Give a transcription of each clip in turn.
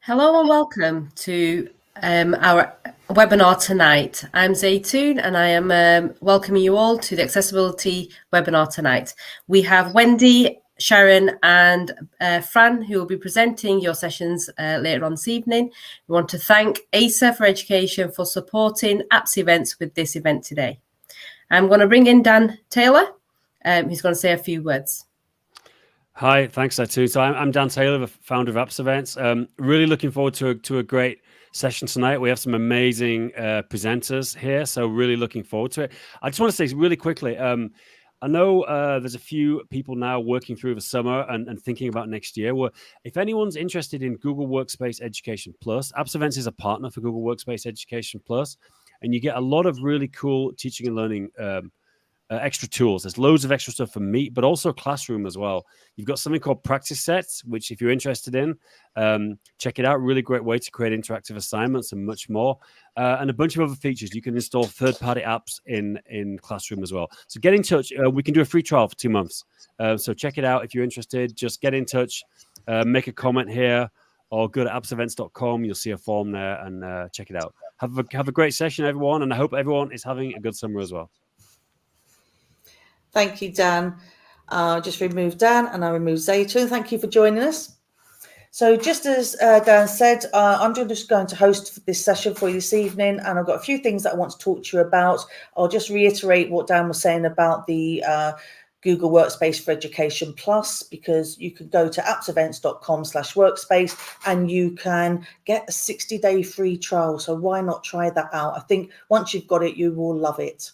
Hello and welcome to our webinar tonight. I'm Zaytoon and I am welcoming you all to the accessibility webinar tonight. We have Wendy, Sharon and Fran who will be presenting your sessions later on this evening. We want to thank ASA for Education for supporting APS events with this event today. I'm going to bring in Dan Taylor, who's going to say a few words. Hi, thanks, Zaytoon. So I'm Dan Taylor, the founder of APS Events. Really looking forward to a great session tonight. We have some amazing presenters here, so really looking forward to it. I just want to say really quickly, I know there's a few people now working through the summer and thinking about next year. Well, if anyone's interested in Google Workspace Education Plus, APS Events is a partner for Google Workspace Education Plus, and you get a lot of really cool teaching and learning extra tools. There's loads of extra stuff for Meet, but also Classroom as well. You've got something called Practice Sets, which if you're interested in, check it out. Really great way to create interactive assignments and much more. And a bunch of other features. You can install third-party apps in Classroom as well. So get in touch. We can do a free trial for 2 months. So check it out if you're interested. Just get in touch, make a comment here, or go to appsevents.com. You'll see a form there and check it out. Have a great session, everyone, and I hope everyone is having a good summer as well. Thank you, Dan. Just remove Dan and I remove Zaytoon. Thank you for joining us. So just as Dan said, I'm just going to host this session for you this evening, and I've got a few things that I want to talk to you about. I'll just reiterate what Dan was saying about the Google Workspace for Education Plus, because you can go to appsevents.com/workspace and you can get a 60-day free trial. So why not try that out? I think once you've got it, you will love it.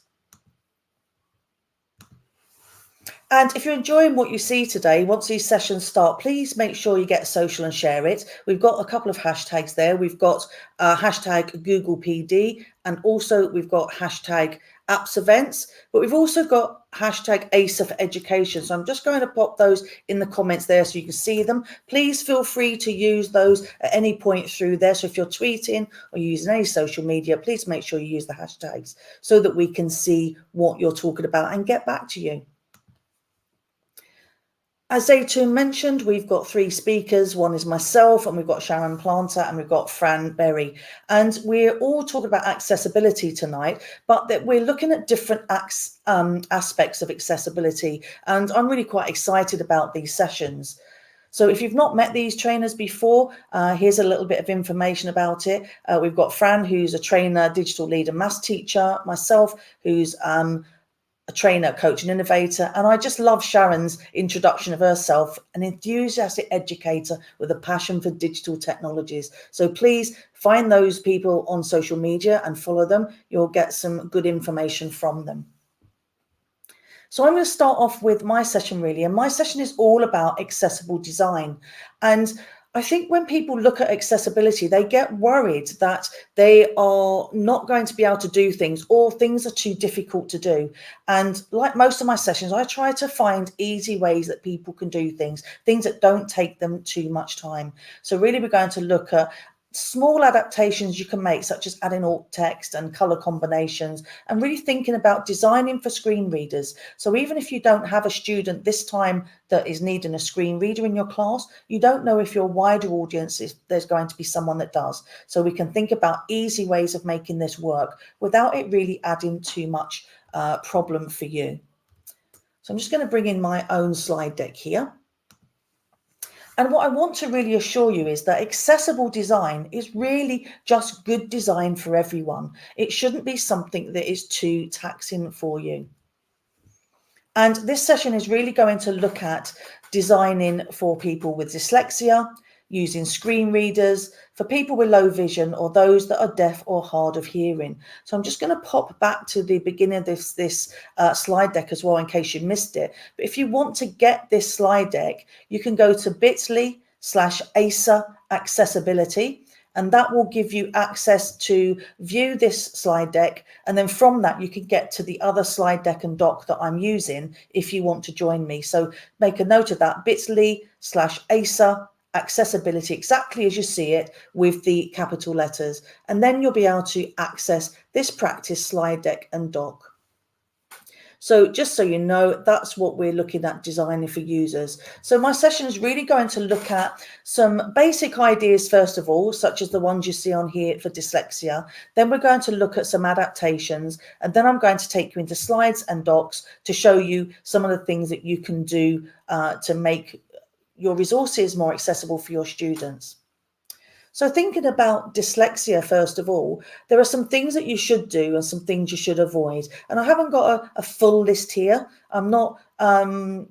And if you're enjoying what you see today, once these sessions start, please make sure you get social and share it. We've got a couple of hashtags there. We've got hashtag Google PD, and also we've got hashtag Apps Events, but we've also got hashtag ASA for Education. So I'm just going to pop those in the comments there so you can see them. Please feel free to use those at any point through there. So if you're tweeting or using any social media, please make sure you use the hashtags so that we can see what you're talking about and get back to you. As Zaytoon mentioned, we've got 3 speakers. One is myself, and we've got Sharon Planter, and we've got Fran Berry. And we're all talking about accessibility tonight, but that we're looking at different aspects of accessibility. And I'm really quite excited about these sessions. So if you've not met these trainers before, here's a little bit of information about it. We've got Fran, who's a trainer, digital leader, maths teacher, myself, who's a trainer, coach and innovator. And I just love Sharon's introduction of herself, an enthusiastic educator with a passion for digital technologies. So please find those people on social media and follow them. You'll get some good information from them. So I'm going to start off with my session really, and my session is all about accessible design. And I think when people look at accessibility, they get worried that they are not going to be able to do things, or things are too difficult to do. And like most of my sessions, I try to find easy ways that people can do things that don't take them too much time. So really we're going to look at small adaptations you can make, such as adding alt text and color combinations, and really thinking about designing for screen readers. So even if you don't have a student this time that is needing a screen reader in your class, you don't know if your wider audience there's going to be someone that does. So we can think about easy ways of making this work without it really adding too much problem for you. So I'm just going to bring in my own slide deck here. And what I want to really assure you is that accessible design is really just good design for everyone. It shouldn't be something that is too taxing for you. And this session is really going to look at designing for people with dyslexia, using screen readers, for people with low vision, or those that are deaf or hard of hearing. So I'm just going to pop back to the beginning of this slide deck as well, in case you missed it. But if you want to get this slide deck, you can go to bit.ly/ASA accessibility, and that will give you access to view this slide deck. And then from that, you can get to the other slide deck and doc that I'm using if you want to join me. So make a note of that, bit.ly/ASA accessibility, exactly as you see it with the capital letters. And then you'll be able to access this practice slide deck and doc. So just so you know, that's what we're looking at designing for users. So my session is really going to look at some basic ideas, first of all, such as the ones you see on here for dyslexia. Then we're going to look at some adaptations, and then I'm going to take you into slides and docs to show you some of the things that you can do to make your resources more accessible for your students. So thinking about dyslexia, first of all, there are some things that you should do and some things you should avoid. And I haven't got a full list here. I've not gone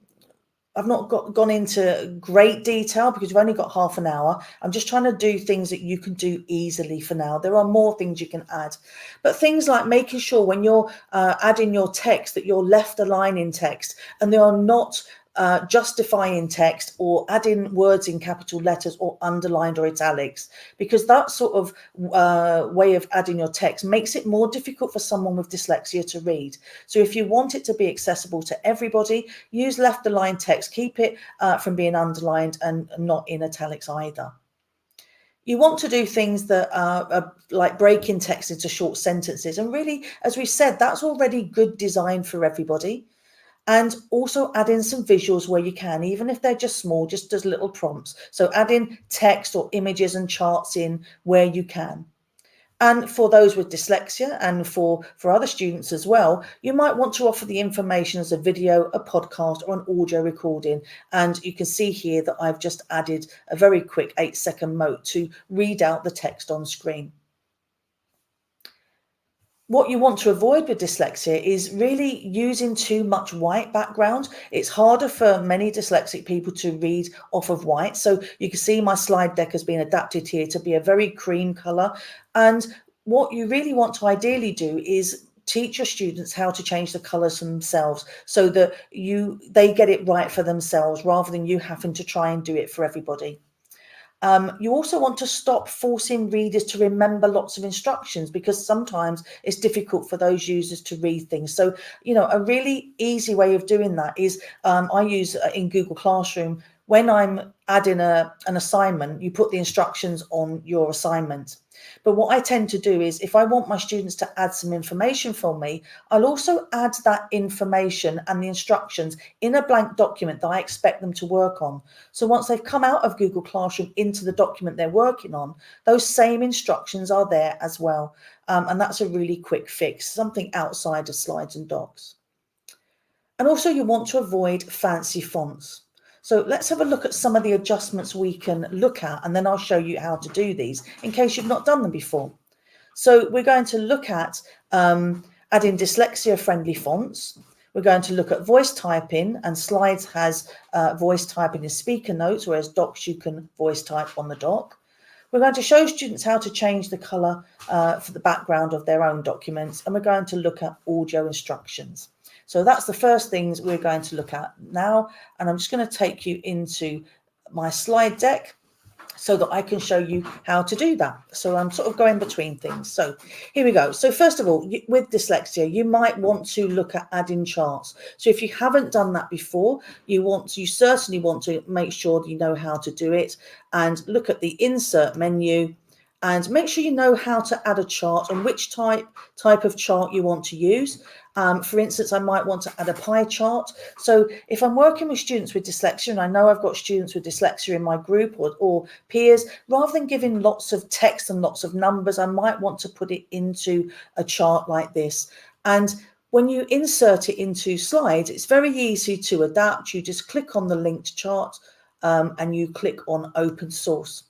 into great detail because we've only got half an hour. I'm just trying to do things that you can do easily for now. There are more things you can add, but things like making sure when you're adding your text that you're left aligning text and they are not justifying text or adding words in capital letters or underlined or italics, because that sort of way of adding your text makes it more difficult for someone with dyslexia to read. So if you want it to be accessible to everybody, use left aligned text, keep it from being underlined and not in italics either. You want to do things that are like breaking text into short sentences. And really, as we said, that's already good design for everybody. And also add in some visuals where you can, even if they're just small, just as little prompts. So add in text or images and charts in where you can. And for those with dyslexia and for other students as well, you might want to offer the information as a video, a podcast, or an audio recording. And you can see here that I've just added a very quick 8-second note to read out the text on screen. What you want to avoid with dyslexia is really using too much white background. It's harder for many dyslexic people to read off of white. So you can see my slide deck has been adapted here to be a very cream color. And what you really want to ideally do is teach your students how to change the colors themselves so that they get it right for themselves rather than you having to try and do it for everybody. You also want to stop forcing readers to remember lots of instructions because sometimes it's difficult for those users to read things. So, a really easy way of doing that is I use in Google Classroom, when I'm adding an assignment, you put the instructions on your assignment. But what I tend to do is if I want my students to add some information for me, I'll also add that information and the instructions in a blank document that I expect them to work on. So once they've come out of Google Classroom into the document they're working on, those same instructions are there as well. And that's a really quick fix, something outside of slides and docs. And also you want to avoid fancy fonts. So let's have a look at some of the adjustments we can look at, and then I'll show you how to do these in case you've not done them before. So we're going to look at adding dyslexia-friendly fonts. We're going to look at voice typing, and Slides has voice typing in speaker notes, whereas Docs you can voice type on the doc. We're going to show students how to change the colour for the background of their own documents, and we're going to look at audio instructions. So that's the first things we're going to look at now, and I'm just going to take you into my slide deck so that I can show you how to do that. So I'm sort of going between things. So here we go. So first of all, with dyslexia, you might want to look at adding charts. So if you haven't done that before, you certainly want to make sure that you know how to do it, and look at the insert menu and make sure you know how to add a chart and which type of chart you want to use. For instance, I might want to add a pie chart. So if I'm working with students with dyslexia, and I know I've got students with dyslexia in my group or peers, rather than giving lots of text and lots of numbers, I might want to put it into a chart like this. And when you insert it into Slides, it's very easy to adapt. You just click on the linked chart and you click on Open Source.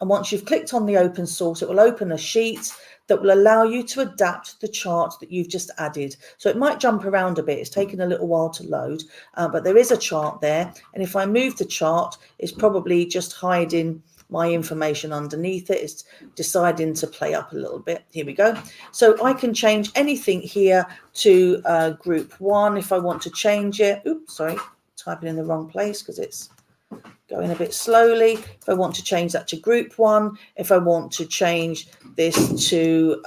And once you've clicked on the open source, it will open a sheet that will allow you to adapt the chart that you've just added. So it might jump around a bit. It's taken a little while to load, but there is a chart there. And if I move the chart, it's probably just hiding my information underneath it. It's deciding to play up a little bit. Here we go. So I can change anything here to group 1 if I want to change it. Oops, sorry, typing in the wrong place because it's going a bit slowly. If I want to change that to group 1, if I want to change this to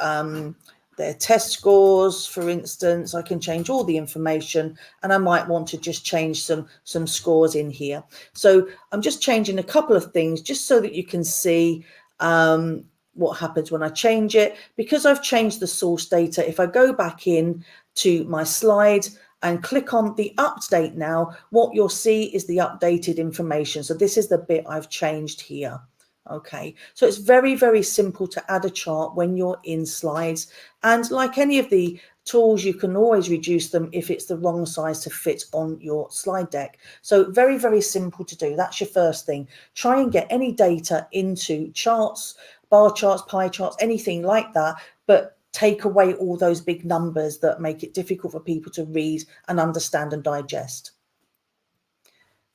their test scores, for instance, I can change all the information, and I might want to just change some scores in here. So I'm just changing a couple of things just so that you can see what happens when I change it. Because I've changed the source data, if I go back in to my slide, and click on the update now, what you'll see is the updated information. So this is the bit I've changed here. Okay, so it's very, very simple to add a chart when you're in slides. And like any of the tools, you can always reduce them if it's the wrong size to fit on your slide deck. So very, very simple to do. That's your first thing. Try and get any data into charts, bar charts, pie charts, anything like that, but take away all those big numbers that make it difficult for people to read and understand and digest.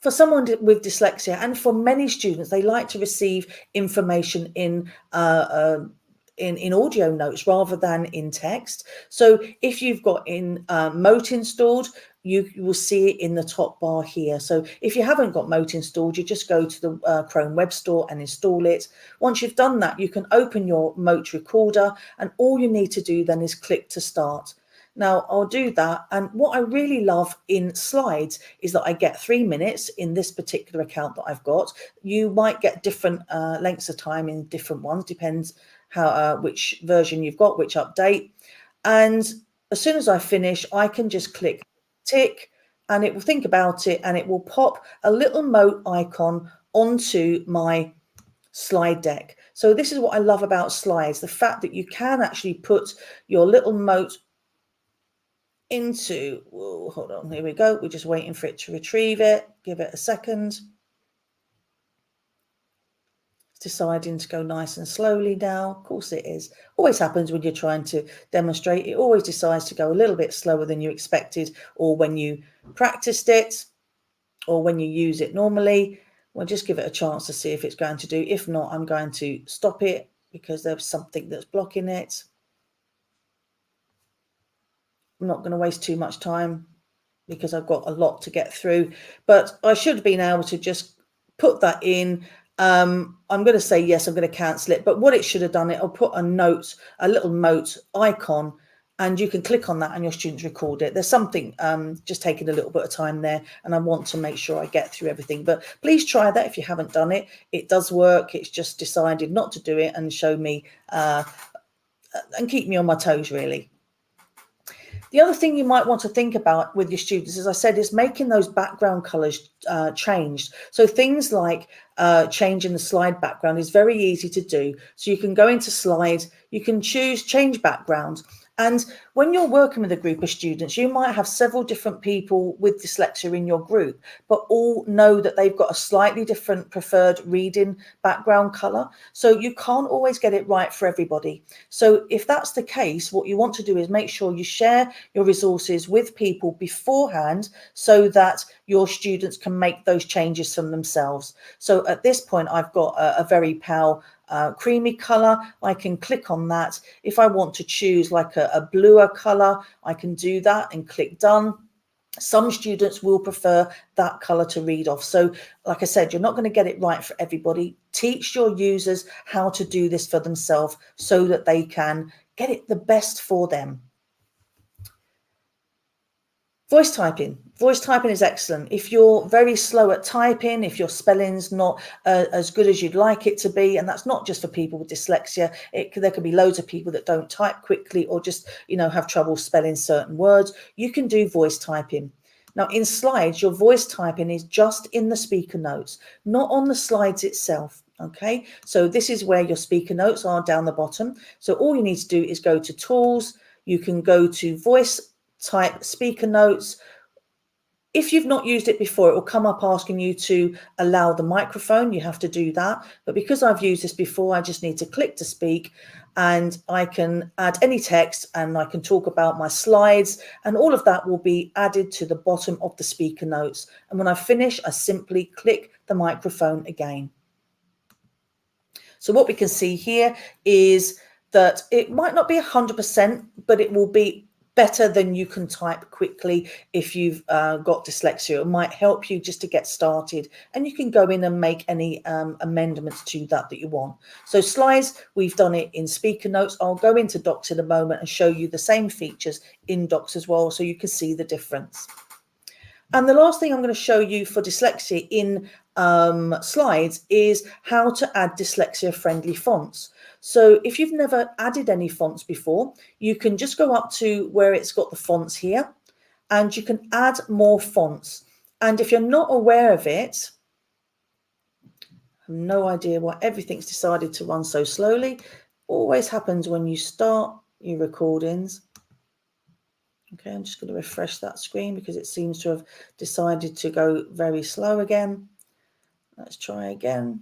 For someone with dyslexia, and for many students, they like to receive information in audio notes rather than in text. So if you've got Mote installed, you will see it in the top bar here. So if you haven't got Mote installed, you just go to the Chrome Web Store and install it. Once you've done that, you can open your Mote recorder, and all you need to do then is click to start. Now I'll do that, and what I really love in slides is that I get 3 minutes in this particular account that I've got. You might get different lengths of time in different ones, depends how which version you've got, which update. And as soon as I finish, I can just click tick, and it will think about it, and it will pop a little Mote icon onto my slide deck. So this is what I love about slides, the fact that you can actually put your little Mote into, whoa, hold on, here we go. We're just waiting for it to retrieve it. Give it a second. It's deciding to go nice and slowly now. Of course it is. Always happens when you're trying to demonstrate. It always decides to go a little bit slower than you expected, or when you practiced it, or when you use it normally. Well, just give it a chance to see if it's going to do. If not, I'm going to stop it because there's something that's blocking it. I'm not going to waste too much time because I've got a lot to get through, but I should have been able to just put that in. I'm going to say yes, I'm going to cancel it, but what it should have done, it'll put a note, a little Mote icon, and you can click on that and your students record it. There's something just taking a little bit of time there, and I want to make sure I get through everything. But please try that if you haven't done it. It does work. It's just decided not to do it and show me and keep me on my toes, really. The other thing you might want to think about with your students, as I said, is making those background colors changed. So things like changing the slide background is very easy to do. So you can go into slides, you can choose change background. And when you're working with a group of students, you might have several different people with dyslexia in your group, but all know that they've got a slightly different preferred reading background color. So you can't always get it right for everybody. So if that's the case, what you want to do is make sure you share your resources with people beforehand so that your students can make those changes from themselves. So at this point, I've got a very pale creamy color. I can click on that. If I want to choose like a bluer color, I can do that and click done. Some students will prefer that color to read off. So like I said, you're not going to get it right for everybody. Teach your users how to do this for themselves so that they can get it the best for them. Voice typing. Voice typing is excellent. If you're very slow at typing, if your spelling's not as good as you'd like it to be, and that's not just for people with dyslexia, there could be loads of people that don't type quickly or just, have trouble spelling certain words, you can do voice typing. Now in slides, your voice typing is just in the speaker notes, not on the slides itself. Okay, so this is where your speaker notes are down the bottom. So all you need to do is go to tools. You can go to voice type speaker notes. If you've not used it before, it will come up asking you to allow the microphone. You have to do that. But because I've used this before, I just need to click to speak, and I can add any text, and I can talk about my slides, and all of that will be added to the bottom of the speaker notes. And when I finish, I simply click the microphone again. So what we can see here is that it might not be 100%, but it will be better than you can type quickly if you've got dyslexia. It might help you just to get started, and you can go in and make any amendments to that you want. So slides, we've done it in speaker notes. I'll go into Docs in a moment and show you the same features in Docs as well, so you can see the difference. And the last thing I'm going to show you for dyslexia in slides is how to add dyslexia-friendly fonts. So if you've never added any fonts before, you can just go up to where it's got the fonts here, and you can add more fonts. And if you're not aware of it, I have no idea why everything's decided to run so slowly. Always happens when you start your recordings. Okay, I'm just going to refresh that screen because it seems to have decided to go very slow again. Let's try again.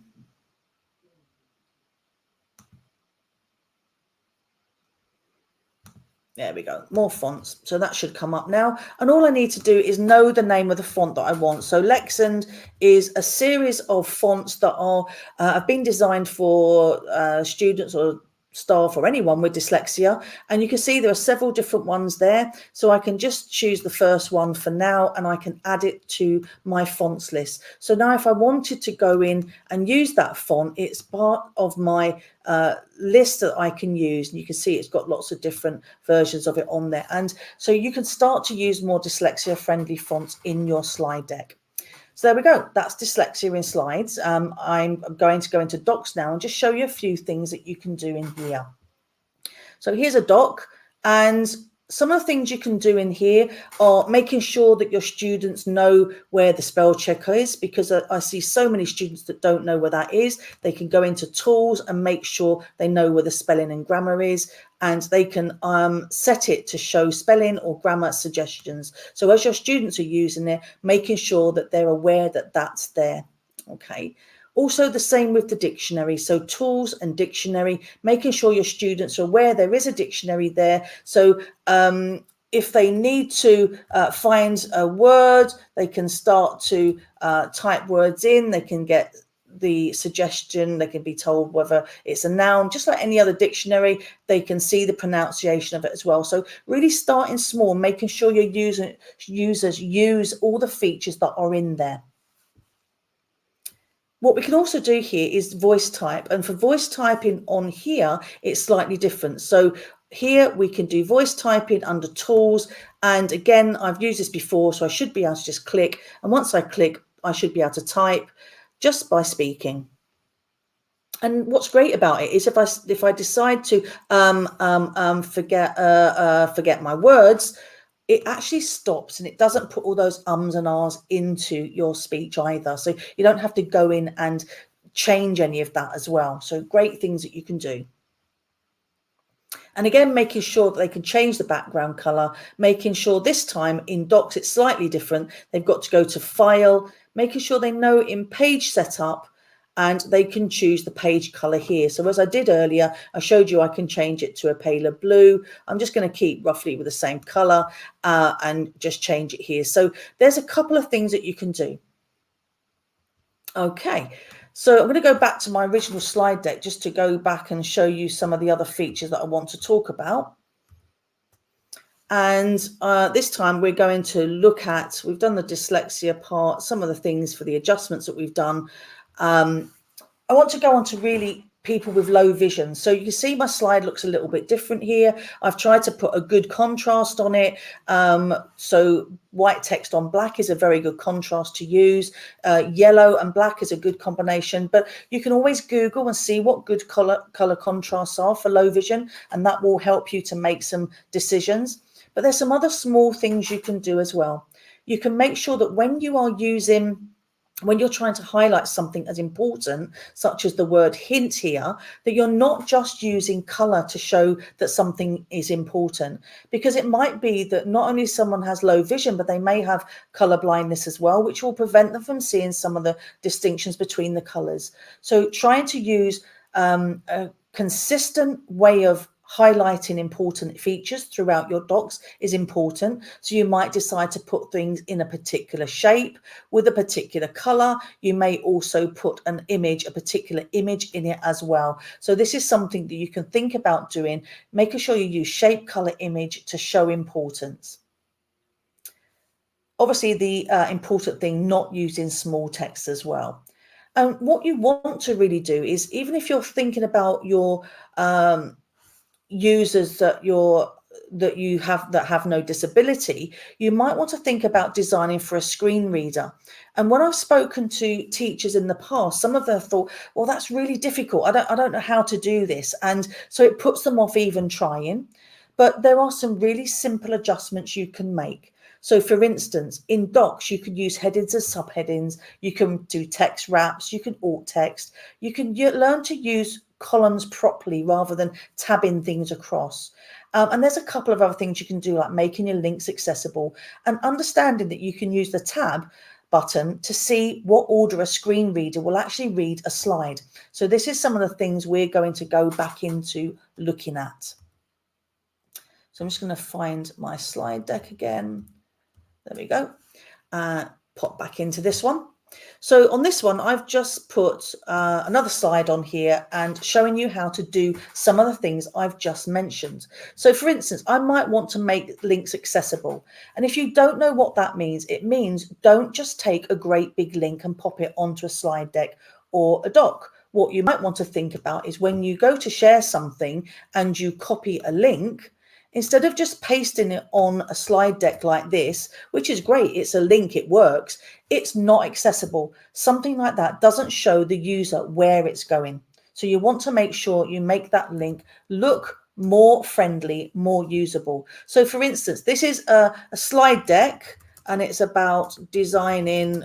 There we go, more fonts. So that should come up now. And all I need to do is know the name of the font that I want. So Lexand is a series of fonts that are have been designed for students or staff or anyone with dyslexia. And you can see there are several different ones there. So I can just choose the first one for now, and I can add it to my fonts list. So now if I wanted to go in and use that font, it's part of my list that I can use. And you can see it's got lots of different versions of it on there. And so you can start to use more dyslexia friendly fonts in your slide deck. So there we go. That's dyslexia in slides. I'm going to go into docs now and just show you a few things that you can do in here. So here's a doc, and some of the things you can do in here are making sure that your students know where the spell checker is, because I see so many students that don't know where that is. They can go into tools and make sure they know where the spelling and grammar is, and they can set it to show spelling or grammar suggestions. So as your students are using it, making sure that they're aware that that's there. Okay. Also the same with the dictionary. So tools and dictionary, making sure your students are aware there is a dictionary there. So if they need to find a word, they can start to type words in. They can get the suggestion. They can be told whether it's a noun, just like any other dictionary. They can see the pronunciation of it as well. So really starting small, making sure your users use all the features that are in there. What we can also do here is voice type, and for voice typing on here, it's slightly different. So here we can do voice typing under tools, and again, I've used this before, so I should be able to just click, and once I click, I should be able to type just by speaking. And what's great about it is if I decide to forget my words, it actually stops and it doesn't put all those ums and ahs into your speech either. So you don't have to go in and change any of that as well. So great things that you can do. And again, making sure that they can change the background color, making sure this time in docs it's slightly different. They've got to go to file, making sure they know in page setup, and they can choose the page color here. So as I did earlier, I showed you I can change it to a paler blue. I'm just going to keep roughly with the same color and just change it here. So there's a couple of things that you can do. Okay, so I'm going to go back to my original slide deck just to go back and show you some of the other features that I want to talk about. And this time we're going to look at, we've done the dyslexia part, some of the things for the adjustments that we've done. I want to go on to really people with low vision. So you can see my slide looks a little bit different here. I've tried to put a good contrast on it. So white text on black is a very good contrast to use. Yellow and black is a good combination, but you can always Google and see what good color contrasts are for low vision, and that will help you to make some decisions. But there's some other small things you can do as well. You can make sure that when you're trying to highlight something as important, such as the word hint here, that you're not just using color to show that something is important, because it might be that not only someone has low vision, but they may have color blindness as well, which will prevent them from seeing some of the distinctions between the colors. So trying to use a consistent way of highlighting important features throughout your docs is important. So you might decide to put things in a particular shape with a particular color. You may also put a particular image in it as well. So this is something that you can think about doing, making sure you use shape, color, image to show importance. Obviously, the important thing, not using small text as well. And what you want to really do is, even if you're thinking about your users that you have no disability, you might want to think about designing for a screen reader. And when I've spoken to teachers in the past, some of them thought, well, that's really difficult. I don't know how to do this. And so it puts them off even trying. but there are some really simple adjustments you can make. So for instance, in docs, you can use headings as subheadings. You can do text wraps. You can alt text. You can learn to use columns properly rather than tabbing things across. And there's a couple of other things you can do, like making your links accessible and understanding that you can use the tab button to see what order a screen reader will actually read a slide. So this is some of the things we're going to go back into looking at. So I'm just going to find my slide deck again. There we go. Pop back into this one. So on this one, I've just put another slide on here and showing you how to do some of the things I've just mentioned. So for instance, I might want to make links accessible. And if you don't know what that means, it means don't just take a great big link and pop it onto a slide deck or a doc. What you might want to think about is when you go to share something and you copy a link, instead of just pasting it on a slide deck like this, which is great, it's a link, it works, it's not accessible. Something like that doesn't show the user where it's going. So you want to make sure you make that link look more friendly, more usable. So for instance, this is a slide deck and it's about design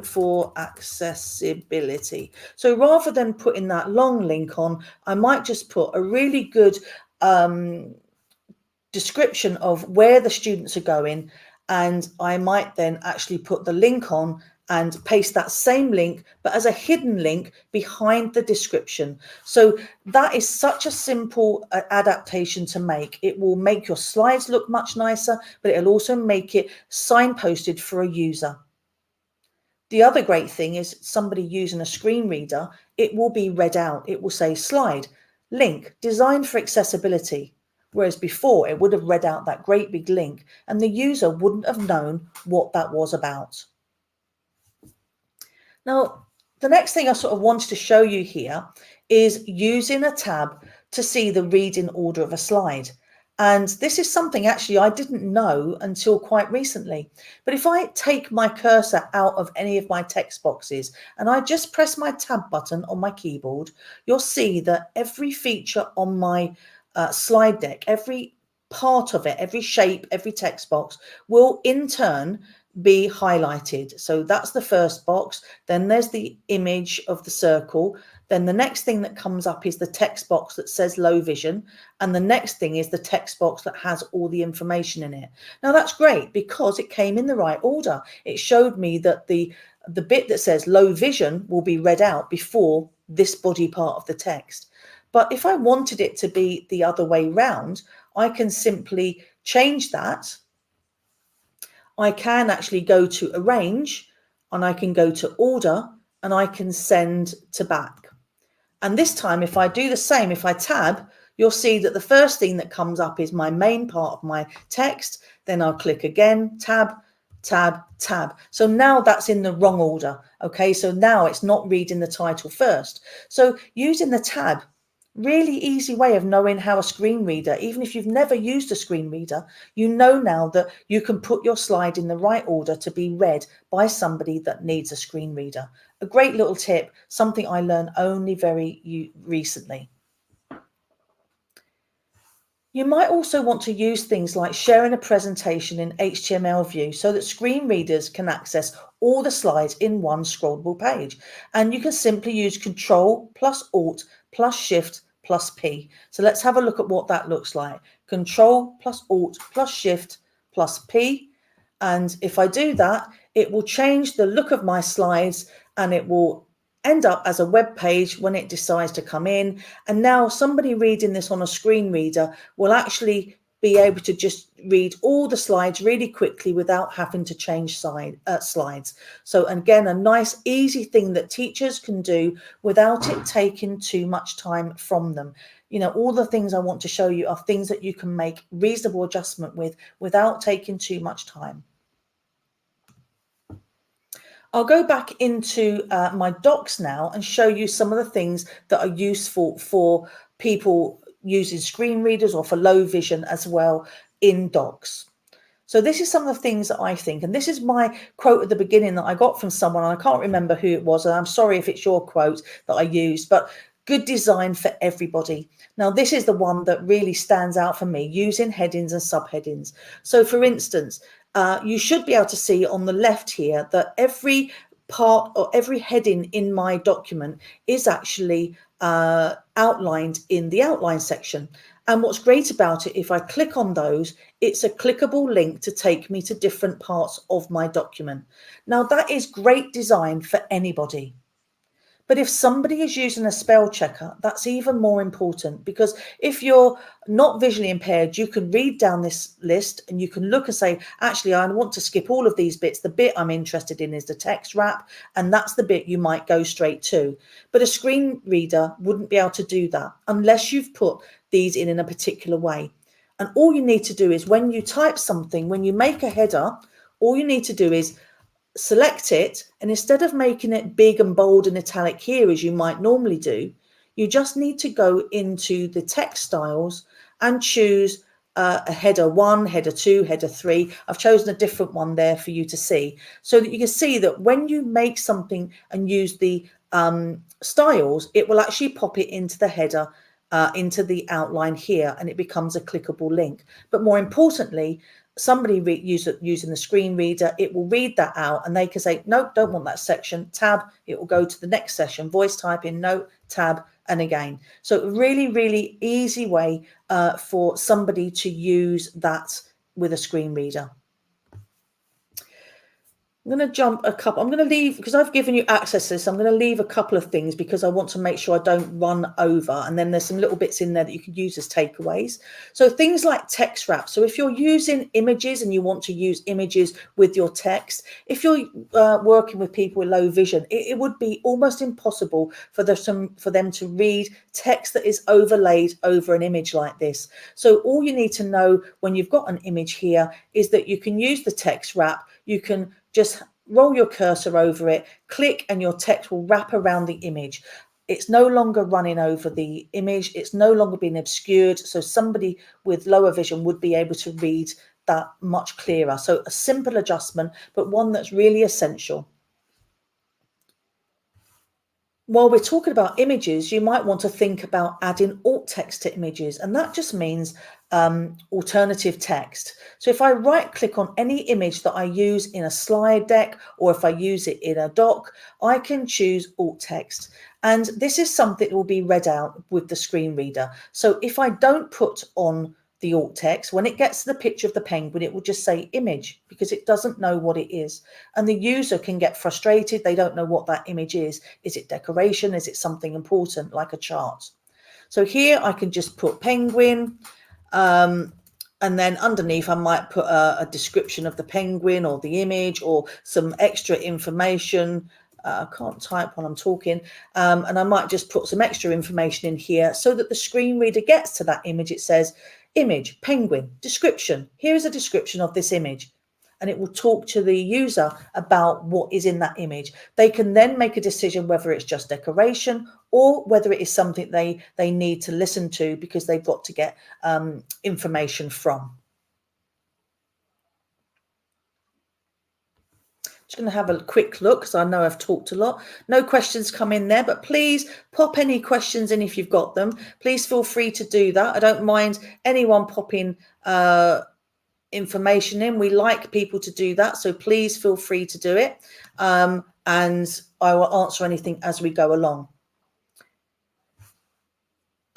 for accessibility. So rather than putting that long link on, I might just put a really good description of where the students are going, and I might then actually put the link on and paste that same link, but as a hidden link behind the description. So that is such a simple adaptation to make. It will make your slides look much nicer, but it'll also make it signposted for a user. The other great thing is somebody using a screen reader, it will be read out. It will say slide, link, designed for accessibility. Whereas before it would have read out that great big link and the user wouldn't have known what that was about. Now, the next thing I sort of wanted to show you here is using a tab to see the reading order of a slide. And this is something actually I didn't know until quite recently. But if I take my cursor out of any of my text boxes and I just press my tab button on my keyboard, you'll see that every feature on my slide deck, every part of it, every shape, every text box will in turn be highlighted. So that's the first box. Then there's the image of the circle. Then the next thing that comes up is the text box that says low vision. And the next thing is the text box that has all the information in it. Now that's great because it came in the right order. It showed me that the bit that says low vision will be read out before this body part of the text. But if I wanted it to be the other way round, I can simply change that. I can actually go to arrange and I can go to order and I can send to back. And this time, if I do the same, if I tab, you'll see that the first thing that comes up is my main part of my text. Then I'll click again, tab, tab, tab. So now that's in the wrong order. Okay, so now it's not reading the title first. So using the tab, really easy way of knowing how a screen reader, even if you've never used a screen reader, you know now that you can put your slide in the right order to be read by somebody that needs a screen reader. A great little tip, something I learned only very recently. You might also want to use things like sharing a presentation in HTML view so that screen readers can access all the slides in one scrollable page. And you can simply use Control plus Alt plus Shift plus P. So let's have a look at what that looks like. Control plus Alt plus Shift plus P. And if I do that, it will change the look of my slides and it will end up as a web page when it decides to come in. And now somebody reading this on a screen reader will actually be able to just read all the slides really quickly without having to change slides. So again, a nice easy thing that teachers can do without it taking too much time from them. You know, all the things I want to show you are things that you can make reasonable adjustment with without taking too much time. I'll go back into my docs now and show you some of the things that are useful for people using screen readers or for low vision as well in docs. So this is some of the things that I think, and this is my quote at the beginning that I got from someone, and I can't remember who it was, and I'm sorry if it's your quote that I used, but Good design for everybody. Now, this is the one that really stands out for me, using headings and subheadings. So, for instance, you should be able to see on the left here that every part or every heading in my document is actually outlined in the outline section. And what's great about it, if I click on those, it's a clickable link to take me to different parts of my document. Now, that is great design for anybody. But if somebody is using a spell checker, that's even more important, because if you're not visually impaired, you can read down this list and you can look and say, actually, I want to skip all of these bits. The bit I'm interested in is the text wrap, and that's the bit you might go straight to. But a screen reader wouldn't be able to do that unless you've put these in a particular way. And all you need to do is, when you type something, when you make a header, all you need to do is select it, and instead of making it big and bold and italic here as you might normally do, you just need to go into the text styles and choose a header 1, header 2, header 3. I've chosen a different one there for you to see, so that you can see that when you make something and use the styles, it will actually pop it into the header, into the outline here, and it becomes a clickable link. But more importantly, somebody using the screen reader, it will read that out and they can say, nope, don't want that section, tab, it will go to the next session, voice type in, no, tab, and again. So really, really easy way for somebody to use that with a screen reader. I'm going to jump a couple. I'm going to leave, because I've given you access to this, I'm going to leave a couple of things because I want to make sure I don't run over. And then there's some little bits in there that you can use as takeaways. So things like text wrap. So if you're using images and you want to use images with your text, if you're working with people with low vision, it would be almost impossible for them to read text that is overlaid over an image like this. So all you need to know when you've got an image here is that you can use the text wrap. You can just roll your cursor over it, click, and your text will wrap around the image. It's no longer running over the image. It's no longer being obscured. So somebody with lower vision would be able to read that much clearer. So a simple adjustment, but one that's really essential. While we're talking about images, you might want to think about adding alt text to images, and that just means alternative text. So if I right click on any image that I use in a slide deck, or if I use it in a doc, I can choose alt text. And this is something that will be read out with the screen reader. So if I don't put on the alt text, when it gets to the picture of the penguin, it will just say image, because it doesn't know what it is. And the user can get frustrated. They don't know what that image is. Is it decoration? Is it something important like a chart? So here I can just put penguin. And then underneath I might put a description of the penguin or the image or some extra information. I can't type while I'm talking, and I might just put some extra information in here so that the screen reader gets to that image. It says image, penguin, description. Here is a description of this image, and it will talk to the user about what is in that image. They can then make a decision whether it's just decoration or whether it is something they need to listen to because they've got to get information from. Just going to have a quick look because I know I've talked a lot. No questions come in there, but please pop any questions in if you've got them. Please feel free to do that. I don't mind anyone popping information in. We like people to do that, so please feel free to do it, and I will answer anything as we go along.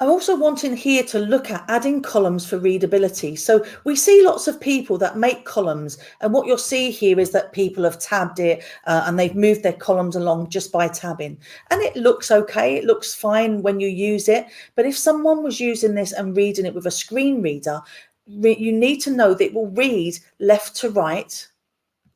I'm also wanting here to look at adding columns for readability. So we see lots of people that make columns, and what you'll see here is that people have tabbed it and they've moved their columns along just by tabbing, and it looks okay, it looks fine when you use it. But if someone was using this and reading it with a screen reader, you need to know that it will read left to right,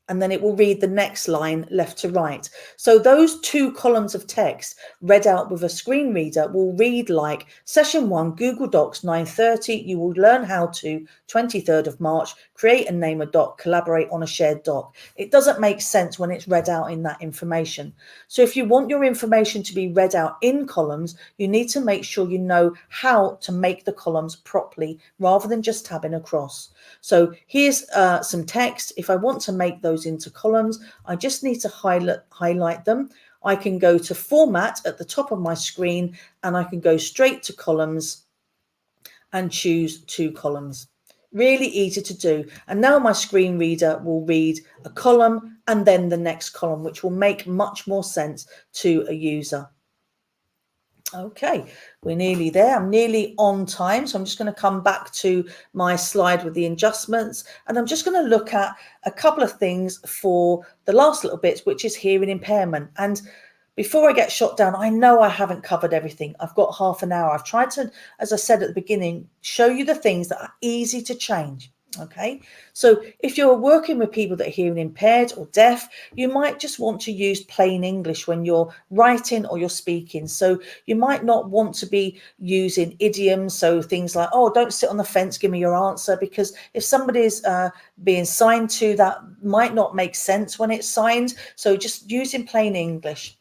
and then it will read the next line left to right. So those two columns of text read out with a screen reader will read like session 1, Google Docs, 9:30. You will learn how to, 23rd of March, create and name a doc, collaborate on a shared doc. It doesn't make sense when it's read out in that information. So if you want your information to be read out in columns, you need to make sure you know how to make the columns properly rather than just tabbing across. So here's some text. If I want to make those into columns, I just need to highlight them. I can go to format at the top of my screen, and I can go straight to columns and choose 2 columns. Really easy to do. And now my screen reader will read a column and then the next column, which will make much more sense to a user. Okay, we're nearly there. I'm nearly on time. So I'm just going to come back to my slide with the adjustments. And I'm just going to look at a couple of things for the last little bit, which is hearing impairment. And before I get shot down, I know I haven't covered everything. I've got half an hour. I've tried to, as I said at the beginning, show you the things that are easy to change. Okay, so if you're working with people that are hearing impaired or deaf, you might just want to use plain English when you're writing or you're speaking. So you might not want to be using idioms. So things like, oh, don't sit on the fence, give me your answer, because if somebody's being signed to, that might not make sense when it's signed. So just using plain English.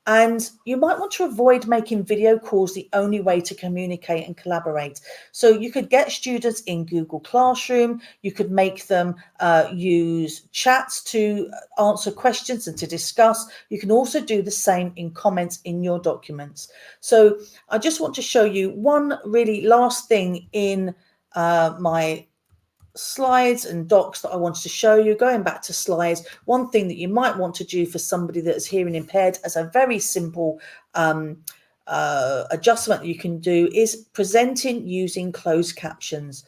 And you might want to avoid making video calls the only way to communicate and collaborate. So you could get students in Google Classroom. You could make them use chats to answer questions and to discuss. You can also do the same in comments in your documents. So I just want to show you one really last thing in my slides and docs that I wanted to show you. Going back to slides, one thing that you might want to do for somebody that is hearing impaired as a very simple adjustment that you can do is presenting using closed captions.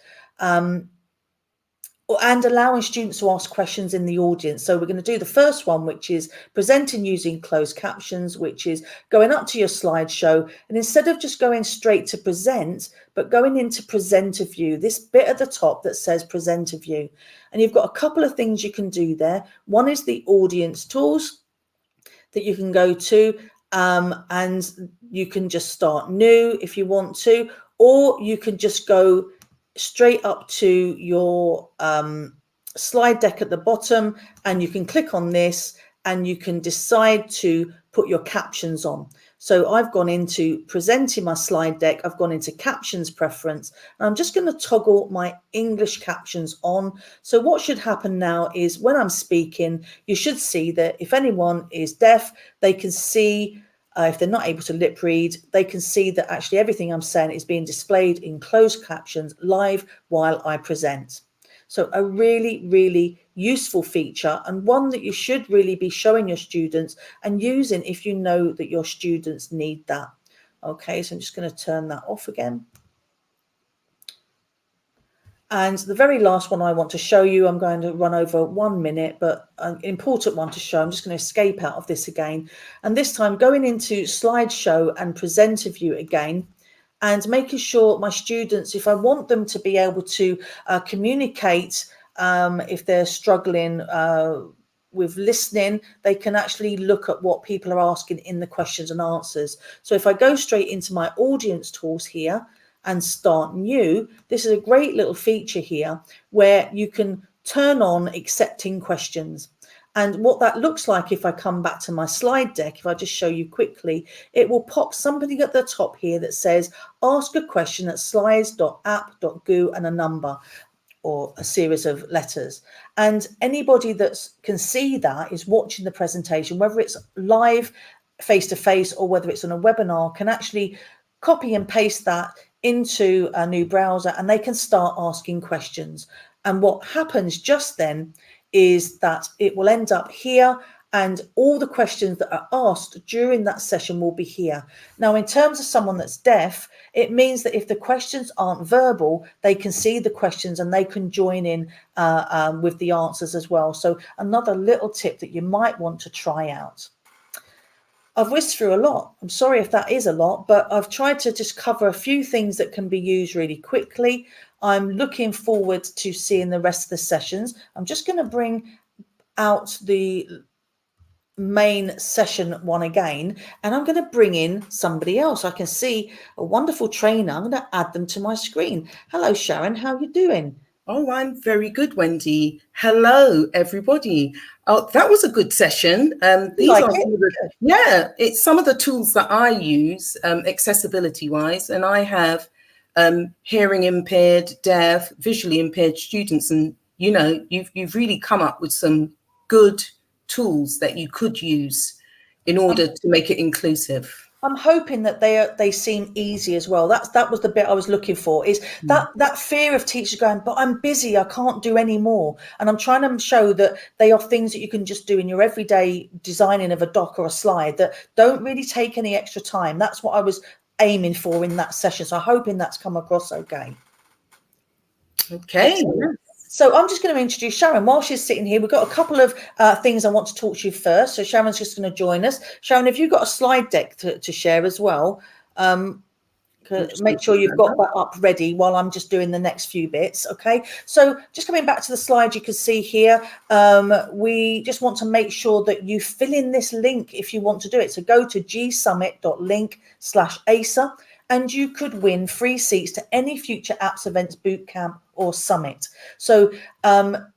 And allowing students to ask questions in the audience. So we're going to do the first one, which is presenting using closed captions, which is going up to your slideshow. And instead of just going straight to present, but going into presenter view, this bit at the top that says presenter view. And you've got a couple of things you can do there. One is the audience tools that you can go to, and you can just start new if you want to, or you can just go straight up to your slide deck at the bottom, and you can click on this and you can decide to put your captions on. So I've gone into presenting my slide deck, I've gone into captions preference, and I'm just going to toggle my English captions on. So what should happen now is when I'm speaking, you should see that if anyone is deaf, they can see if they're not able to lip read, they can see that actually everything I'm saying is being displayed in closed captions live while I present. So a really, really useful feature, and one that you should really be showing your students and using if you know that your students need that. Okay, so I'm just going to turn that off again. And the very last one I want to show you, I'm going to run over 1 minute, but an important one to show. I'm just going to escape out of this again. And this time going into slideshow and presenter view again, and making sure my students, if I want them to be able to communicate, if they're struggling with listening, they can actually look at what people are asking in the questions and answers. So if I go straight into my audience tools here, and start new, this is a great little feature here where you can turn on accepting questions. And what that looks like, if I come back to my slide deck, if I just show you quickly, it will pop something at the top here that says, ask a question at slides.app.goo and a number or a series of letters. And anybody that can see that is watching the presentation, whether it's live face-to-face or whether it's on a webinar, can actually copy and paste that into a new browser, and they can start asking questions. And what happens just then is that it will end up here, and all the questions that are asked during that session will be here. Now, in terms of someone that's deaf, it means that if the questions aren't verbal, they can see the questions and they can join in with the answers as well. So another little tip that you might want to try out. I've whizzed through a lot. I'm sorry if that is a lot, but I've tried to just cover a few things that can be used really quickly. I'm looking forward to seeing the rest of the sessions. I'm just going to bring out the main session one again, and I'm going to bring in somebody else. I can see a wonderful trainer. I'm going to add them to my screen. Hello, Sharon. How are you doing? Oh, I'm very good, Wendy. Hello, everybody. Oh, that was a good session. These like are it? some of the, yeah, it's some of the tools that I use accessibility-wise, and I have hearing impaired, deaf, visually impaired students, and you know, you've really come up with some good tools that you could use in order to make it inclusive. I'm hoping that they seem easy as well. That was the bit I was looking for, is that fear of teachers going, but I'm busy, I can't do any more. And I'm trying to show that they are things that you can just do in your everyday designing of a doc or a slide that don't really take any extra time. That's what I was aiming for in that session. So I'm hoping that's come across okay. Okay. Excellent. So I'm just going to introduce Sharon. While she's sitting here, we've got a couple of things I want to talk to you first. So Sharon's just going to join us. Sharon, have you got a slide deck to share as well? Make sure you've got that up ready while I'm just doing the next few bits. Okay, so just coming back to the slide you can see here, we just want to make sure that you fill in this link if you want to do it. So go to gsummit.link/ASA and you could win free seats to any future apps, events, bootcamp or summit. So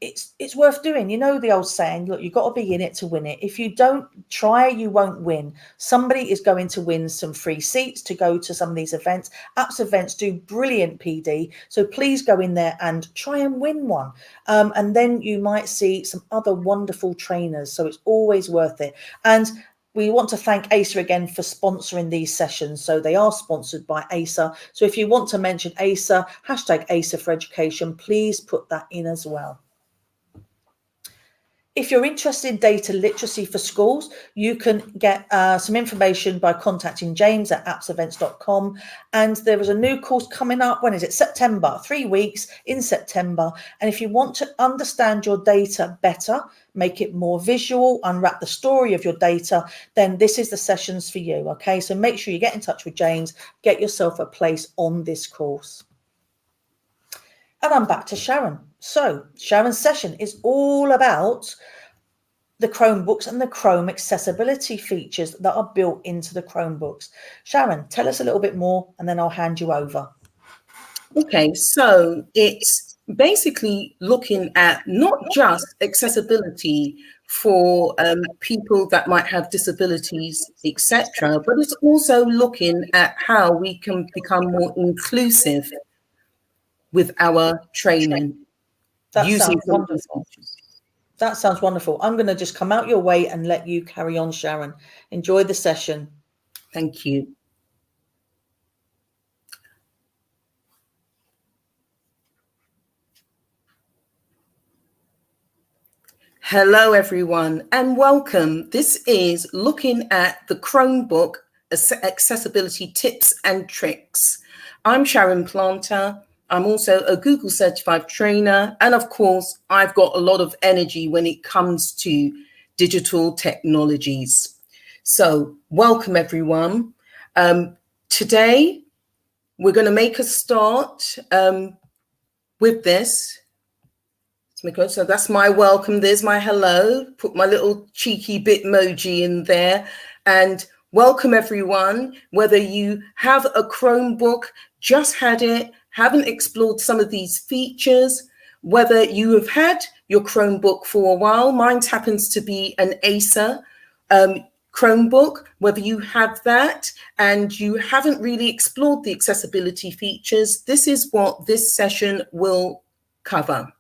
it's worth doing. You know the old saying, look, you've got to be in it to win it. If you don't try, you won't win. Somebody is going to win some free seats to go to some of these events. Apps events do brilliant PD. So please go in there and try and win one. And then you might see some other wonderful trainers. So it's always worth it. And we want to thank ASA again for sponsoring these sessions. So they are sponsored by ASA. So if you want to mention ASA, hashtag ASA for education, please put that in as well. If you're interested in data literacy for schools, you can get some information by contacting James at appsevents.com. And there is a new course coming up. When is it? September, 3 weeks in September. And if you want to understand your data better, make it more visual, unwrap the story of your data, then this is the sessions for you. Okay, so make sure you get in touch with James, get yourself a place on this course. And I'm back to Sharon. So Sharon's session is all about the Chromebooks and the Chrome accessibility features that are built into the Chromebooks. Sharon, tell us a little bit more and then I'll hand you over. Okay, so it's basically looking at not just accessibility for people that might have disabilities, etc., but it's also looking at how we can become more inclusive with our training. That sounds wonderful. That sounds wonderful. I'm going to just come out your way and let you carry on, Sharon. Enjoy the session. Thank you. Hello, everyone, and welcome. This is looking at the Chromebook accessibility tips and tricks. I'm Sharon Planter. I'm also a Google certified trainer. And of course, I've got a lot of energy when it comes to digital technologies. So welcome, everyone. Today, we're going to make a start with this. So that's my welcome. There's my hello. Put my little cheeky Bitmoji in there. And welcome, everyone. Whether you have a Chromebook, just had it, haven't explored some of these features, whether you have had your Chromebook for a while, mine happens to be an ASA Chromebook, whether you have that and you haven't really explored the accessibility features, this is what this session will cover.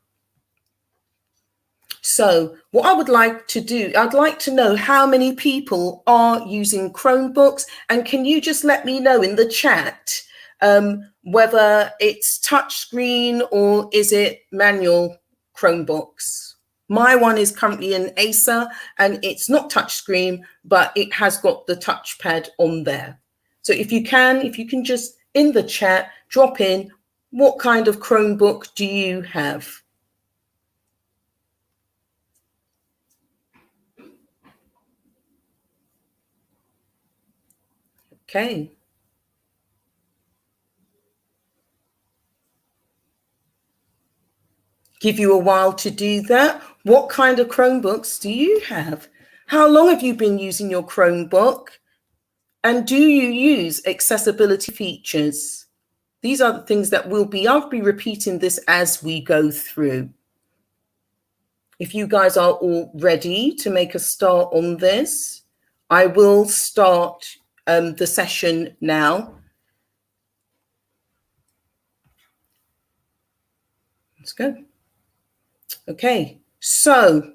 So what I would like to do, I'd like to know how many people are using Chromebooks, and can you just let me know in the chat whether it's touchscreen or is it manual Chromebooks. My one is currently an ASA and it's not touchscreen, but it has got the touchpad on there. So if you can just in the chat, drop in what kind of Chromebook do you have? Okay. Give you a while to do that. What kind of Chromebooks do you have? How long have you been using your Chromebook? And do you use accessibility features? These are the things that I'll be repeating this as we go through. If you guys are all ready to make a start on this, I will start the session now. Let's go. Okay, so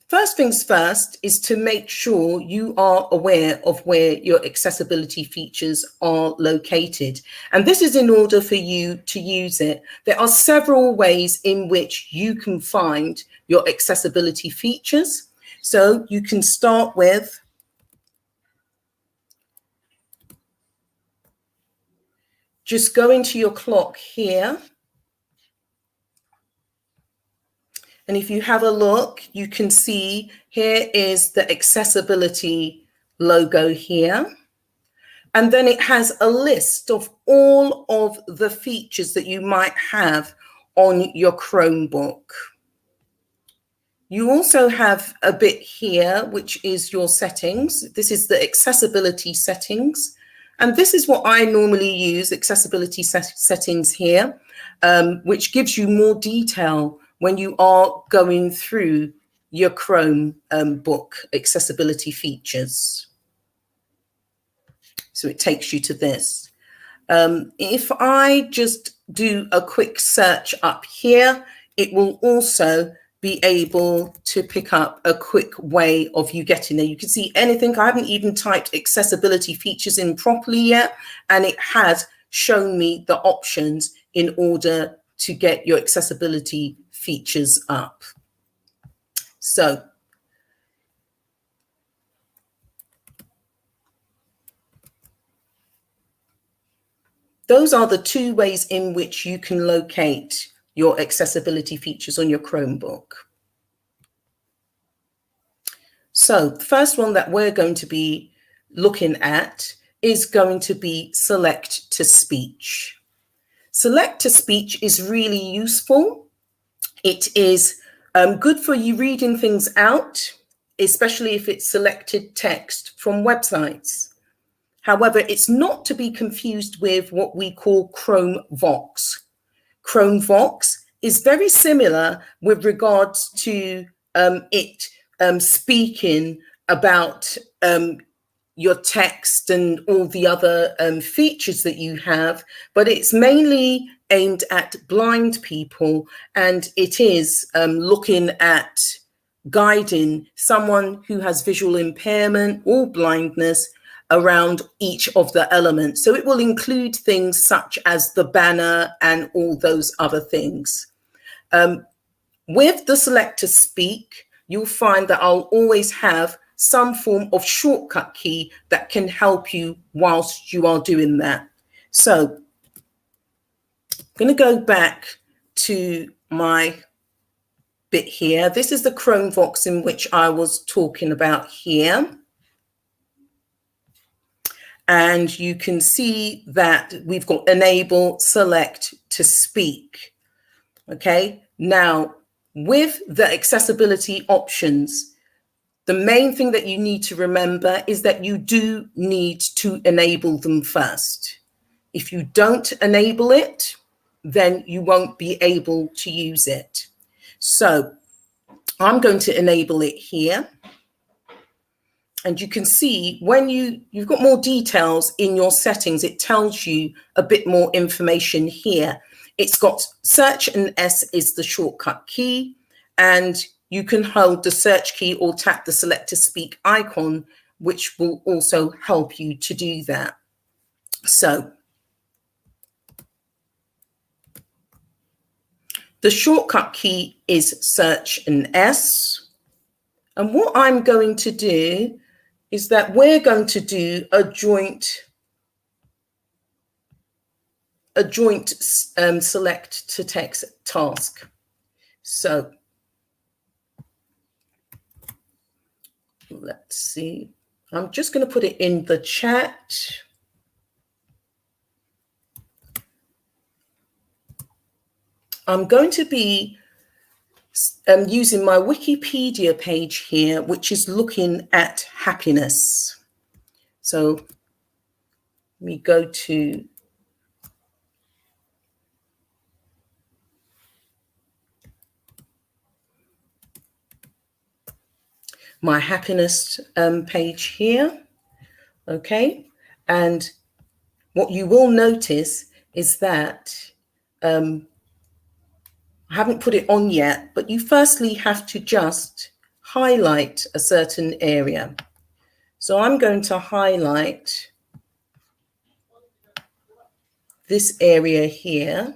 First things first is to make sure you are aware of where your accessibility features are located. And this is in order for you to use it. There are several ways in which you can find your accessibility features. So you can start with just going to your clock here. And if you have a look, you can see here is the accessibility logo here. And then it has a list of all of the features that you might have on your Chromebook. You also have a bit here, which is your settings. This is the accessibility settings. And this is what I normally use, accessibility settings here, which gives you more detail when you are going through your Chromebook accessibility features. So it takes you to this. If I just do a quick search up here, it will also be able to pick up a quick way of you getting there. You can see anything. I haven't even typed accessibility features in properly yet, and it has shown me the options in order to get your accessibility features up. So those are the two ways in which you can locate your accessibility features on your Chromebook. So the first one that we're going to be looking at is going to be select to speech. Select to speech is really useful. It is good for you reading things out, especially if it's selected text from websites. However, it's not to be confused with what we call Chromevox. Chromevox is very similar with regards to it speaking about your text and all the other features that you have, but it's mainly aimed at blind people, and it is looking at guiding someone who has visual impairment or blindness around each of the elements. So it will include things such as the banner and all those other things. With the select to speak, you'll find that I'll always have some form of shortcut key that can help you whilst you are doing that. So I'm going to go back to my bit here. This is the Chromevox in which I was talking about here. And you can see that we've got enable select to speak. Okay, now with the accessibility options, the main thing that you need to remember is that you do need to enable them first. If you don't enable it, then you won't be able to use it. So I'm going to enable it here. And you can see when you've got more details in your settings, it tells you a bit more information here. It's got search and S is the shortcut key, and you can hold the search key or tap the select to speak icon, which will also help you to do that. So the shortcut key is search and S. And what I'm going to do is that we're going to do a joint select to text task. So let's see. I'm just going to put it in the chat. I'm going to be using my Wikipedia page here, which is looking at happiness. So let me go to my happiness page here. Okay, and what you will notice is that I haven't put it on yet, but you firstly have to just highlight a certain area. So I'm going to highlight this area here.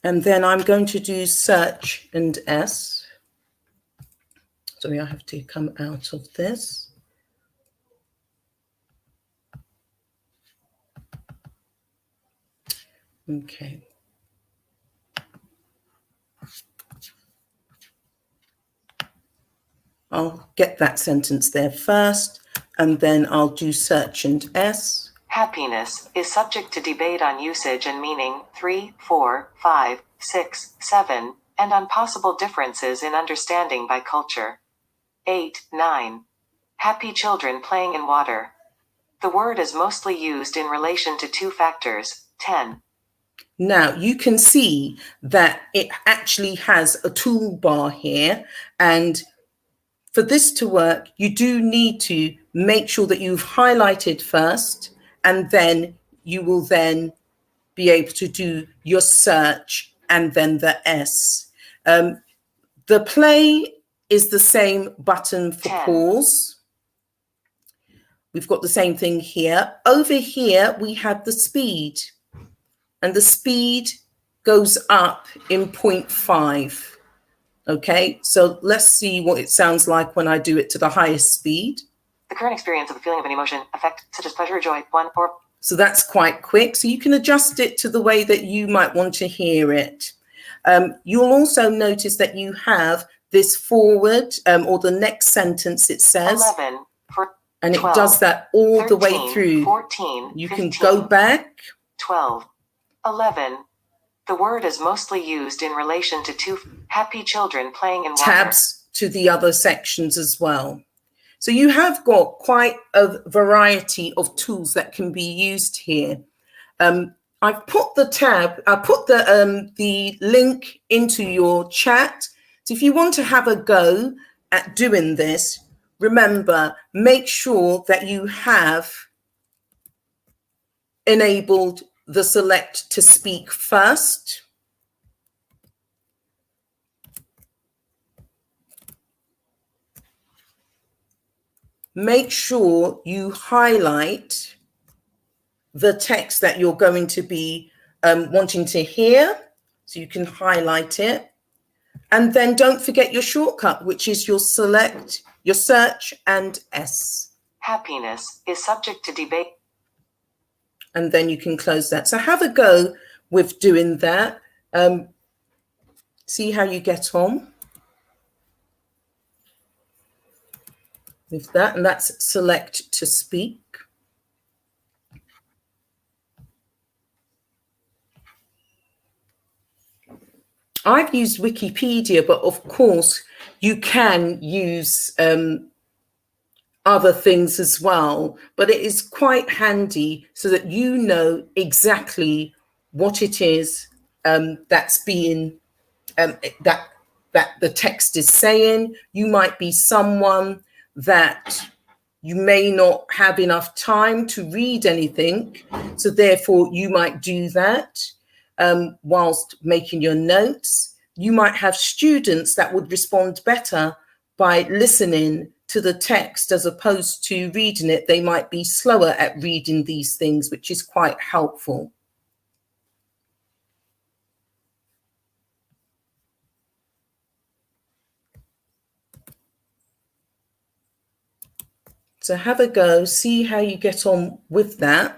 And then I'm going to do search and S. Sorry, I have to come out of this. Okay. I'll get that sentence there first, and then I'll do search and S. Happiness is subject to debate on usage and meaning 3, 4, 5, 6, 7, and on possible differences in understanding by culture. 8, 9. Happy children playing in water. The word is mostly used in relation to 2 factors. 10. Now you can see that it actually has a toolbar here, and for this to work, you do need to make sure that you've highlighted first, and then you will then be able to do your search and then the S. The play is the same button for 10. pause. We've got the same thing here. Over here, we have the speed, and the speed goes up in 0.5. Okay, so let's see what it sounds like when I do it to the highest speed. The current experience of the feeling of an emotion, affect, such as pleasure or joy, 1 or... So that's quite quick. So you can adjust it to the way that you might want to hear it. You'll also notice that you have this forward or the next sentence, it says. 11, for and 12, it does that all 13, the way through. 14, you 15, can go back. 12, 11. The word is mostly used in relation to 2 happy children playing in water. Tabs to the other sections as well. So you have got quite a variety of tools that can be used here. I've put the link into your chat. So if you want to have a go at doing this, remember, make sure that you have enabled the select to speak first. Make sure you highlight the text that you're going to be wanting to hear. So you can highlight it. And then don't forget your shortcut, which is your select, your search and S. Happiness is subject to debate. And then you can close that. So have a go with doing that. See how you get on with that. And that's select to speak. I've used Wikipedia, but of course you can use other things as well, but it is quite handy so that you know exactly what it is that's being that the text is saying. You might be someone that you may not have enough time to read anything, so therefore you might do that whilst making your notes. You might have students that would respond better by listening to the text as opposed to reading it. They might be slower at reading these things, which is quite helpful. So have a go, see how you get on with that.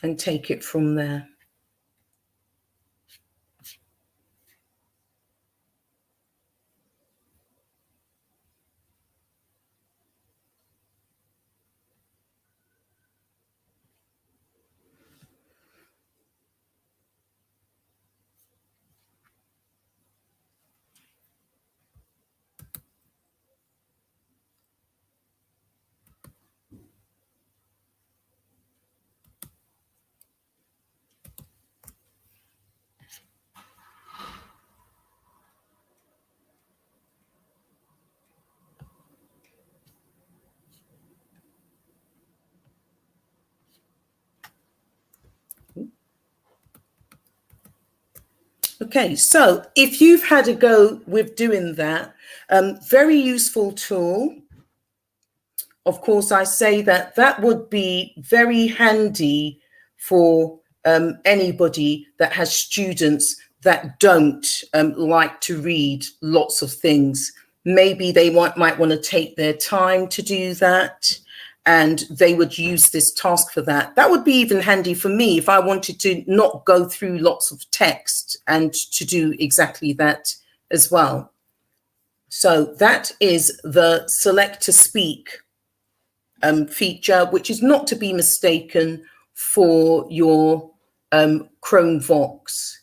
And take it from there. Okay, so if you've had a go with doing that, very useful tool. Of course, I say that that would be very handy for anybody that has students that don't like to read lots of things. Maybe they might want to take their time to do that, and they would use this task for that. That would be even handy for me if I wanted to not go through lots of text and to do exactly that as well. So that is the select to speak feature, which is not to be mistaken for your Chromebook.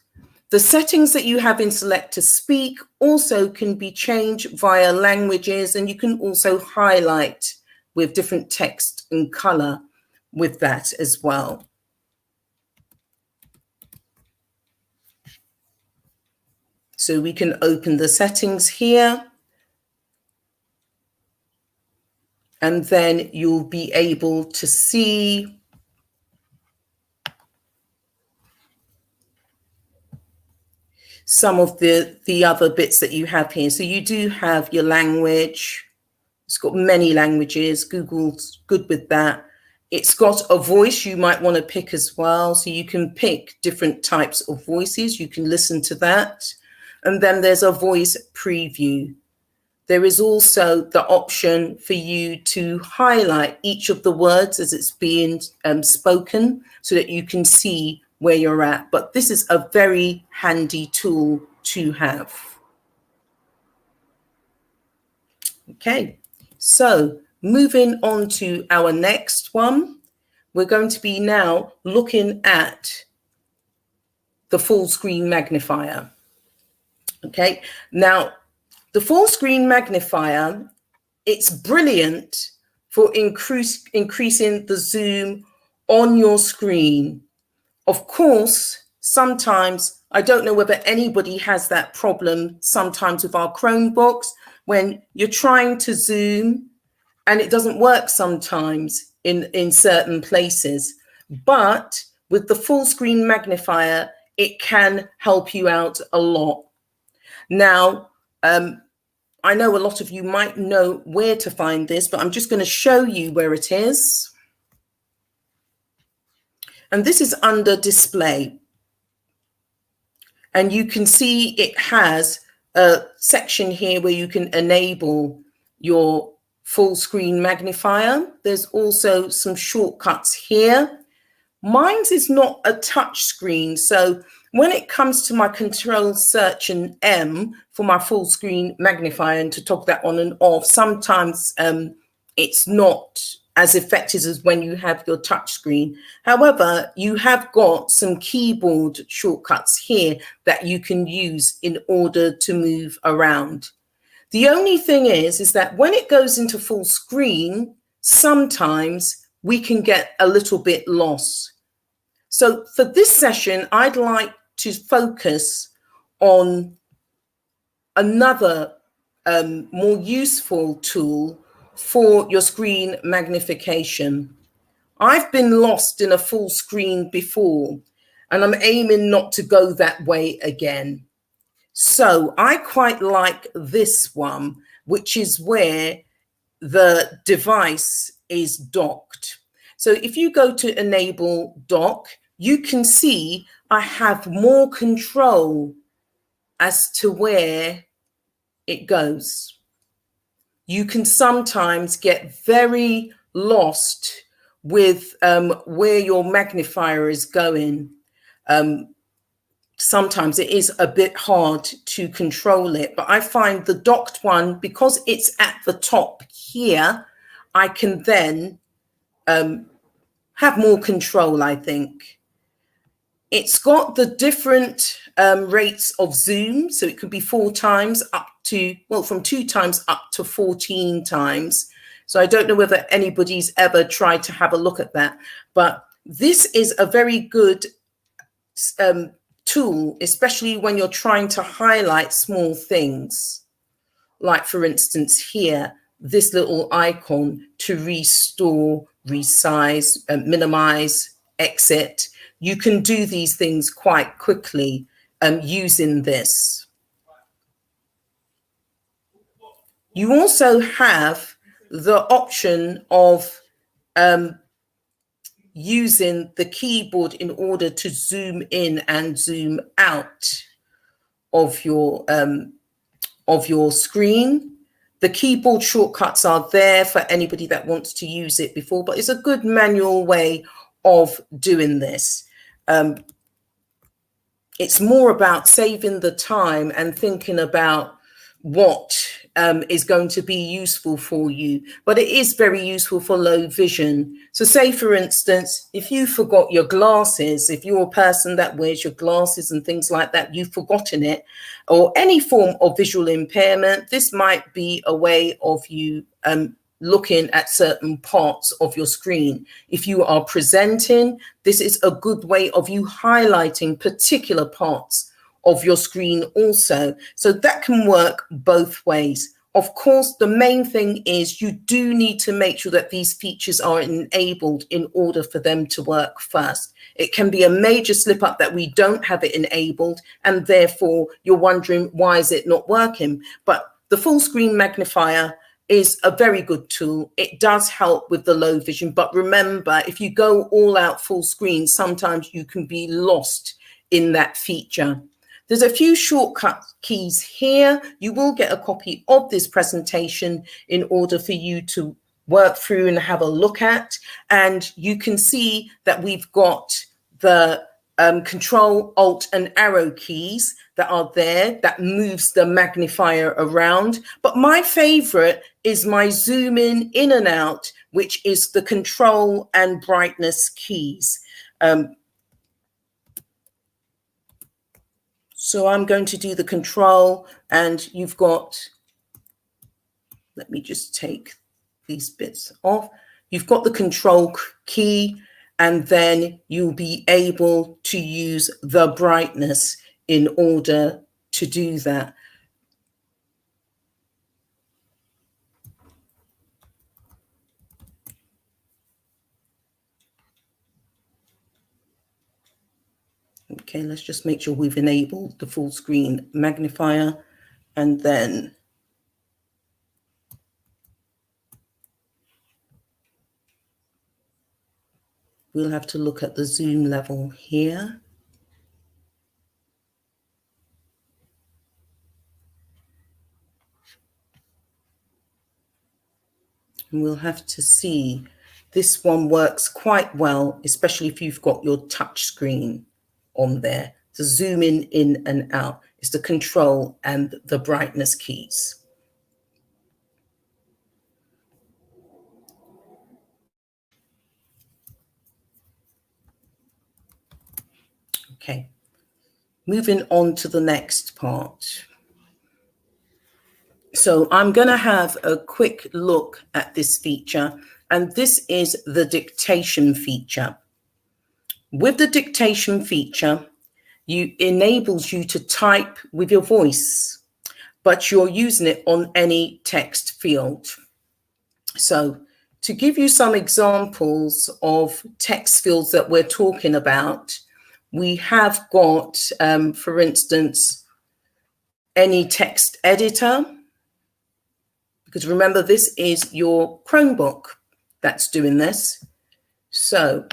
The settings that you have in select to speak also can be changed via languages, and you can also highlight with different text and color with that as well. So we can open the settings here, and then you'll be able to see some of the other bits that you have here. So you do have your language. It's got many languages. Google's good with that. It's got a voice you might want to pick as well. So you can pick different types of voices. You can listen to that. And then there's a voice preview. There is also the option for you to highlight each of the words as it's being spoken so that you can see where you're at. But this is a very handy tool to have. Okay, so moving on to our next one, we're going to be now looking at the full screen magnifier. Okay, now the full screen magnifier, it's brilliant for increasing the zoom on your screen. Of course, sometimes, I don't know whether anybody has that problem sometimes with our Chromebooks, when you're trying to zoom and it doesn't work sometimes in certain places. But with the full screen magnifier, it can help you out a lot. Now, I know a lot of you might know where to find this, but I'm just going to show you where it is. And this is under display. And you can see it has a section here where you can enable your full screen magnifier. There's also some shortcuts here. Mine's is not a touch screen, so when it comes to my control search and M for my full screen magnifier and to toggle that on and off, sometimes it's not as effective as when you have your touch screen. However, you have got some keyboard shortcuts here that you can use in order to move around. The only thing is that when it goes into full screen, sometimes we can get a little bit lost. So for this session, I'd like to focus on another more useful tool for your screen magnification. I've been lost in a full screen before, and I'm aiming not to go that way again. So I quite like this one, which is where the device is docked. So if you go to enable dock, you can see I have more control as to where it goes. You can sometimes get very lost with where your magnifier is going. Sometimes it is a bit hard to control it, but I find the docked one, because it's at the top here, I can then have more control, I think. It's got the different rates of zoom, so it could be 4 times up to, well, from 2 times up to 14 times. So I don't know whether anybody's ever tried to have a look at that, but this is a very good tool, especially when you're trying to highlight small things. Like, for instance, here, this little icon to restore, resize, minimize, exit. You can do these things quite quickly. using this. You also have the option of using the keyboard in order to zoom in and zoom out of your screen. The keyboard shortcuts are there for anybody that wants to use it before, but it's a good manual way of doing this. It's more about saving the time and thinking about what is going to be useful for you, but it is very useful for low vision. So say, for instance, if you forgot your glasses, if you're a person that wears your glasses and things like that, you've forgotten it, or any form of visual impairment, this might be a way of you looking at certain parts of your screen. If you are presenting, this is a good way of you highlighting particular parts of your screen also. So that can work both ways. Of course, the main thing is you do need to make sure that these features are enabled in order for them to work first. It can be a major slip up that we don't have it enabled, and therefore you're wondering, why is it not working? But the full screen magnifier is a very good tool. It does help with the low vision, but remember, if you go all out full screen, sometimes you can be lost in that feature. There's a few shortcut keys here. You will get a copy of this presentation in order for you to work through and have a look at. And you can see that we've got the Control, Alt and arrow keys that are there that moves the magnifier around. But my favorite is my zoom in and out, which is the Control and brightness keys. So I'm going to do the Control, and you've got, let me just take these bits off. You've got the Control key, and then you'll be able to use the brightness in order to do that. Okay, let's just make sure we've enabled the full screen magnifier, and then we'll have to look at the zoom level here. And we'll have to see, this one works quite well, especially if you've got your touch screen on there. To zoom in and out. It's the Control and the brightness keys. Okay, moving on to the next part. So I'm going to have a quick look at this feature, and this is the dictation feature. With the dictation feature, it enables you to type with your voice, but you're using it on any text field. So to give you some examples of text fields that we're talking about, we have got, for instance, any text editor, because remember, this is your Chromebook that's doing this. So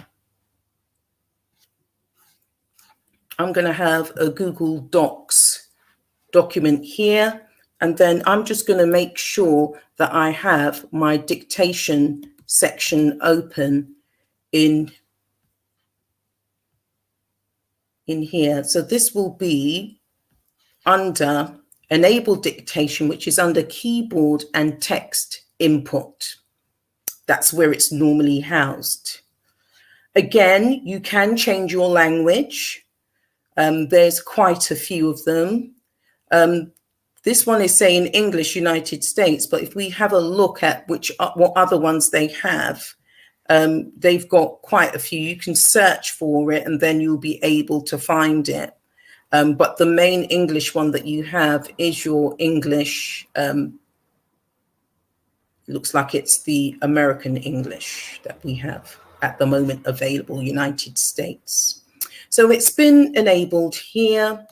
I'm going to have a Google Docs document here, and then I'm just going to make sure that I have my dictation section open in here. So this will be under Enable Dictation, which is under Keyboard and Text Input. That's where it's normally housed. Again, you can change your language. There's quite a few of them. This one is saying English United States, but if we have a look at what other ones they have, they've got quite a few. You can search for it and then you'll be able to find it. But the main English one that you have is your English. Looks like it's the American English that we have at the moment available, United States. So it's been enabled here.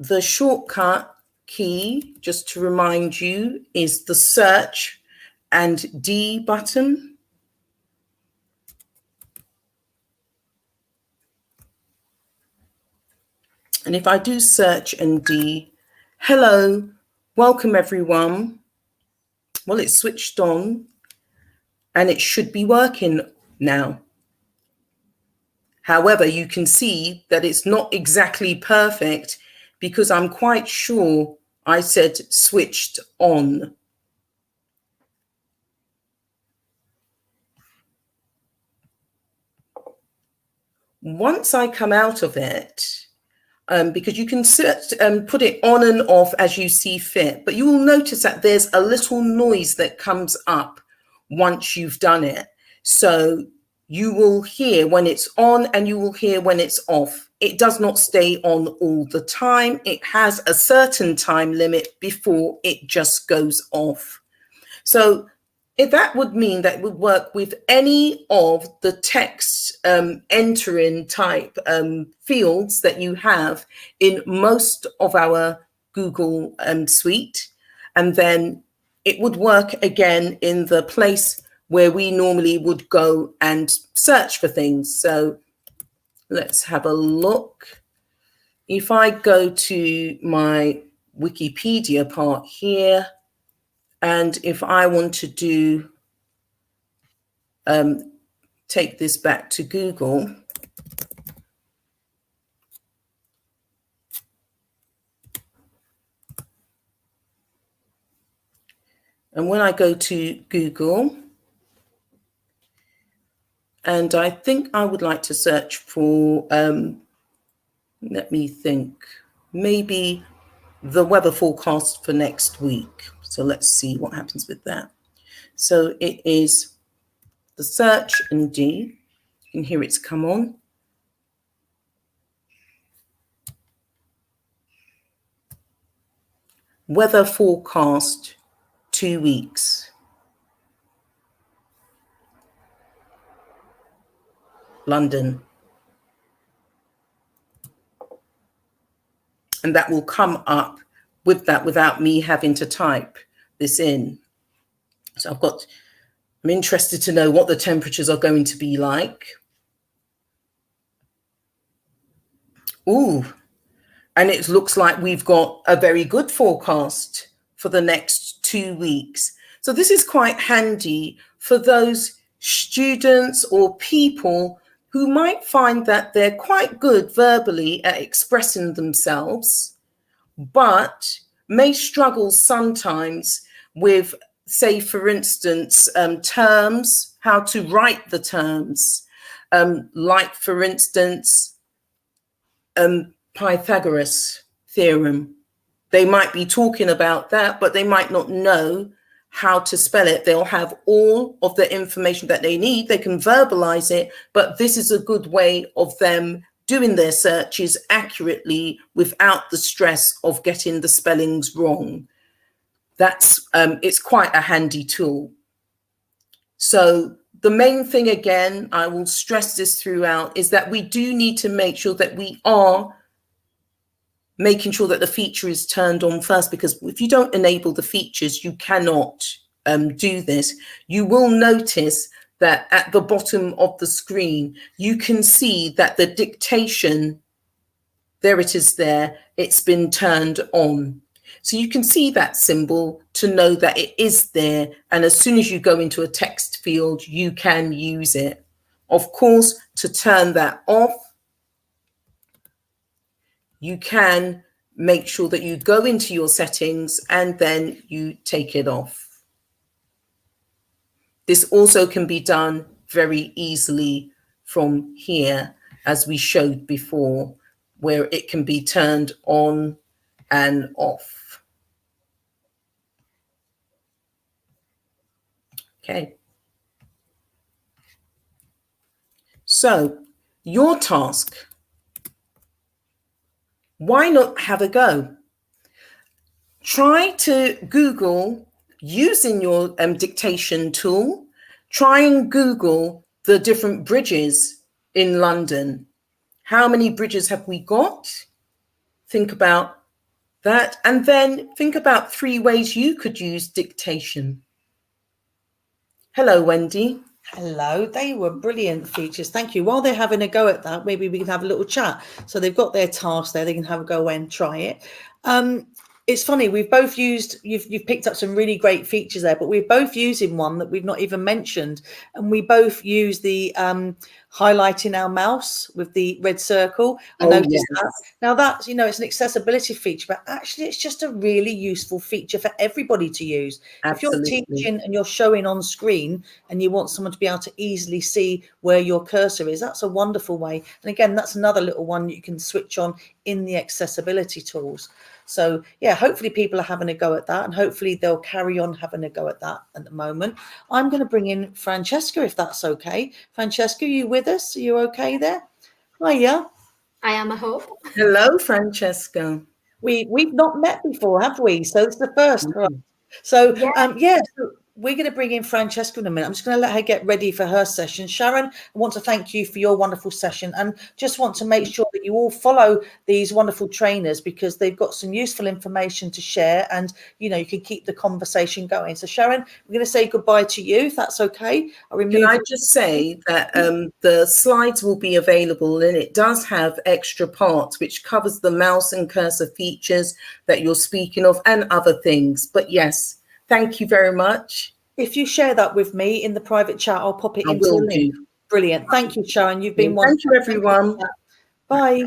The shortcut key, just to remind you, is the search and D button. And if I do search and D, hello, welcome everyone. Well, it's switched on and it should be working now. However, you can see that it's not exactly perfect because I'm quite sure I said switched on. Once I come out of it, because you can put it on and off as you see fit, but you will notice that there's a little noise that comes up once you've done it. So you will hear when it's on and you will hear when it's off. It does not stay on all the time. It has a certain time limit before it just goes off. So if that would mean that it would work with any of the text entering type fields that you have in most of our Google suite. And then it would work again in the place where we normally would go and search for things. So let's have a look. If I go to my Wikipedia part here, and if I want to do, take this back to Google, and when I go to Google, and I think I would like to search for, let me think, maybe the weather forecast for next week. So let's see what happens with that. So it is the search and D. You can hear it's come on. Weather forecast 2 weeks. London. And that will come up with that without me having to type this in. So I'm interested to know what the temperatures are going to be like. Ooh, and it looks like we've got a very good forecast for the next 2 weeks. So this is quite handy for those students or people who might find that they're quite good verbally at expressing themselves, but may struggle sometimes with, say, for instance, terms, how to write the terms, like, for instance, Pythagoras theorem. They might be talking about that, but they might not know how to spell it. They'll have all of the information that they need. They can verbalize it, but this is a good way of them doing their searches accurately without the stress of getting the spellings wrong. That's it's quite a handy tool. So the main thing, again, I will stress this throughout, is that we do need to make sure that we are making sure that the feature is turned on first, because if you don't enable the features, you cannot do this. You will notice that at the bottom of the screen, you can see that the dictation, there it is there, it's been turned on. So you can see that symbol to know that it is there. And as soon as you go into a text field, you can use it. Of course, to turn that off, you can make sure that you go into your settings and then you take it off. This also can be done very easily from here, as we showed before, where it can be turned on and off. Okay. So your task, why not have a go? Try to Google using your dictation tool. Try and Google the different bridges in London. How many bridges have we got? Think about that. And then think about 3 ways you could use dictation. Hello, Wendy. Hello, they were brilliant features. Thank you. While they're having a go at that, maybe we can have a little chat. So they've got their task there. They can have a go and try it. It's funny. We've both used. You've picked up some really great features there, but we're both using one that we've not even mentioned, and we both use the highlighting our mouse with the red circle. I noticed that. Now that's, it's an accessibility feature, but actually it's just a really useful feature for everybody to use. Absolutely. If you're teaching and you're showing on screen and you want someone to be able to easily see where your cursor is, that's a wonderful way. And again, that's another little one you can switch on in the accessibility tools. So yeah, hopefully people are having a go at that, and hopefully they'll carry on having a go at that at the moment. I'm going to bring in Francesca, if that's okay. Francesca, are you with us? Are you okay there? Hiya. I am, I hope. Hello, Francesca. We've not met before, have we? So it's the first for us. So so we're going to bring in Francesca in a minute. I'm just going to let her get ready for her session. Sharon, I want to thank you for your wonderful session, and just want to make sure that you all follow these wonderful trainers, because they've got some useful information to share, and you can keep the conversation going. So Sharon, we're going to say goodbye to you, if that's okay. Can I just say that the slides will be available, and it does have extra parts which covers the mouse and cursor features that you're speaking of and other things. But yes, thank you very much. If you share that with me in the private chat, I'll pop it into the link. Brilliant. Thank you, Sharon. You've been wonderful. Thank you, everyone. Bye.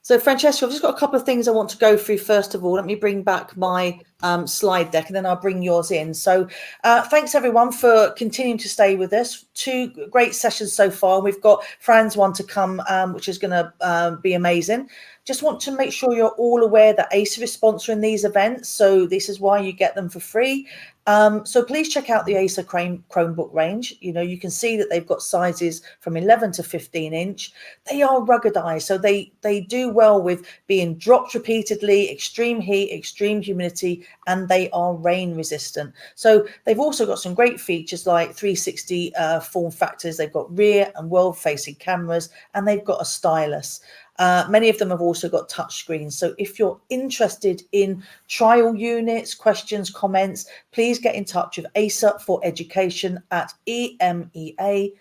So, Francesca, I've just got a couple of things I want to go through. First of all, let me bring back my slide deck, and then I'll bring yours in. So thanks, everyone, for continuing to stay with us. 2 great sessions so far. We've got Fran's one to come, which is going to be amazing. Just want to make sure you're all aware that ASA is sponsoring these events. So this is why you get them for free. So please check out the ASA Chromebook range. You can see that they've got sizes from 11 to 15 inch. They are ruggedized, so they do well with being dropped repeatedly, extreme heat, extreme humidity, and they are rain resistant. So they've also got some great features like 360 form factors. They've got rear and world facing cameras, and they've got a stylus. Many of them have also got touch screens. So if you're interested in trial units, questions, comments, please get in touch with ASA for Education at emea@asa.com.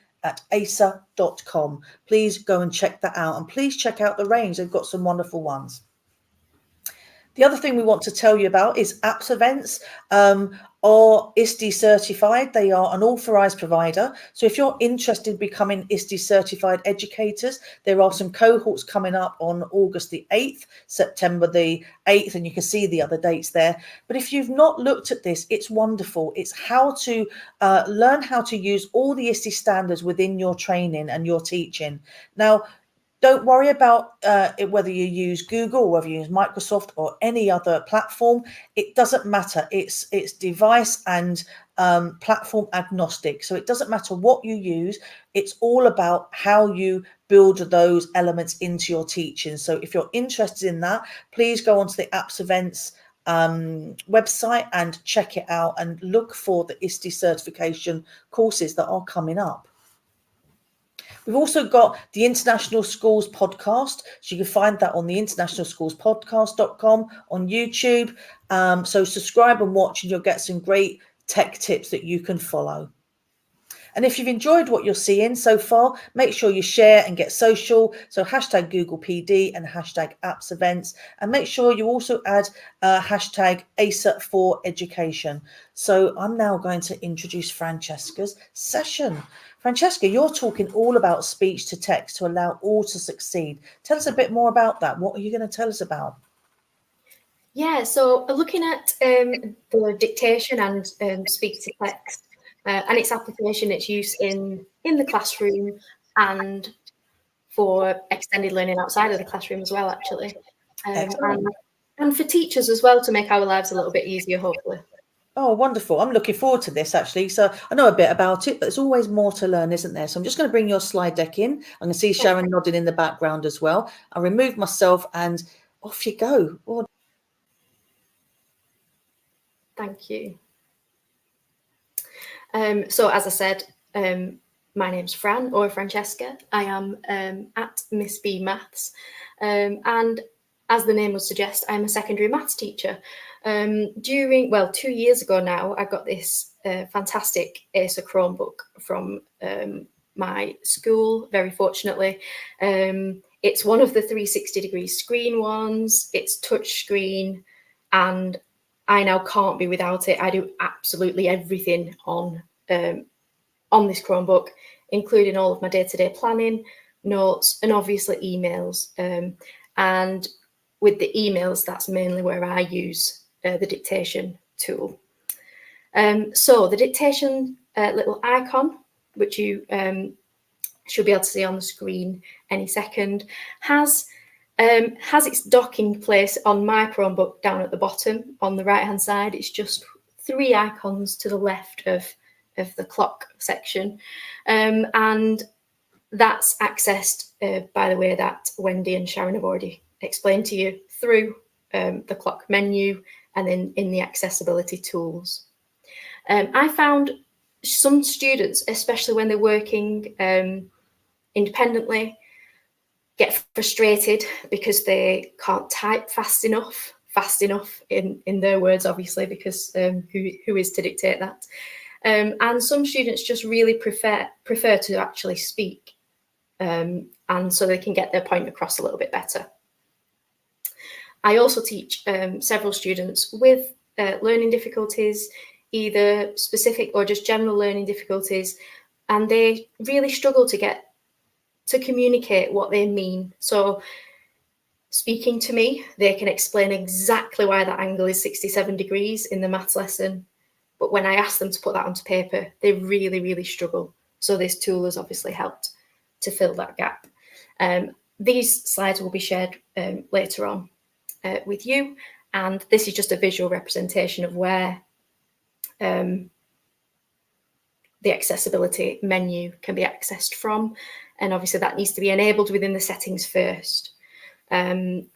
Please go and check that out, and please check out the range. They've got some wonderful ones. The other thing we want to tell you about is apps events are ISTE certified. They are an authorized provider. So if you're interested in becoming ISTE certified educators, there are some cohorts coming up on August the 8th, September the 8th, and you can see the other dates there. But if you've not looked at this, it's wonderful. It's how to learn how to use all the ISTE standards within your training and your teaching. Now, don't worry about whether you use Google or whether you use Microsoft or any other platform. It doesn't matter. It's device and platform agnostic. So it doesn't matter what you use. It's all about how you build those elements into your teaching. So if you're interested in that, please go onto the Apps Events website and check it out, and look for the ISTE certification courses that are coming up. We've also got the International Schools podcast. So you can find that on the internationalschoolspodcast.com on YouTube. So subscribe and watch, and you'll get some great tech tips that you can follow. And if you've enjoyed what you're seeing so far, make sure you share and get social. So hashtag Google PD and hashtag apps events. And make sure you also add hashtag ASA for Education. So I'm now going to introduce Francesca's session. Francesca, you're talking all about speech to text to allow all to succeed. Tell us a bit more about that. What are you going to tell us about? Yeah, so looking at the dictation and speech to text and its application, its use in the classroom and for extended learning outside of the classroom as well, actually. And for teachers as well, to make our lives a little bit easier, hopefully. Oh, wonderful. I'm looking forward to this, actually. So I know a bit about it, but there's always more to learn, isn't there? So I'm just going to bring your slide deck in. I'm going to see Sharon nodding in the background as well. I'll remove myself and off you go. Oh. Thank you. So as I said, my name's Fran, or Francesca. I am at Miss B Maths, and as the name would suggest, I'm a secondary maths teacher. 2 years ago now, I got this fantastic Acer Chromebook from my school, very fortunately. It's one of the 360-degree screen ones. It's touch screen, and I now can't be without it. I do absolutely everything on this Chromebook, including all of my day-to-day planning, notes, and obviously emails. And with the emails, that's mainly where I use the dictation tool. So the dictation little icon, which you should be able to see on the screen any second, has its docking place on my Chromebook down at the bottom on the right hand side. It's just 3 icons to the left of the clock section, and that's accessed by the way that Wendy and Sharon have already explained to you through the clock menu and then in the accessibility tools. I found some students, especially when they're working independently, get frustrated because they can't type fast enough in their words, obviously, because who is to dictate that? And some students just really prefer to actually speak, and so they can get their point across a little bit better. I also teach several students with learning difficulties, either specific or just general learning difficulties, and they really struggle to get to communicate what they mean. So speaking to me, they can explain exactly why that angle is 67 degrees in the maths lesson, but when I ask them to put that onto paper, they really, really struggle. So this tool has obviously helped to fill that gap. These slides will be shared later on with you, and this is just a visual representation of where the accessibility menu can be accessed from, and obviously that needs to be enabled within the settings first. And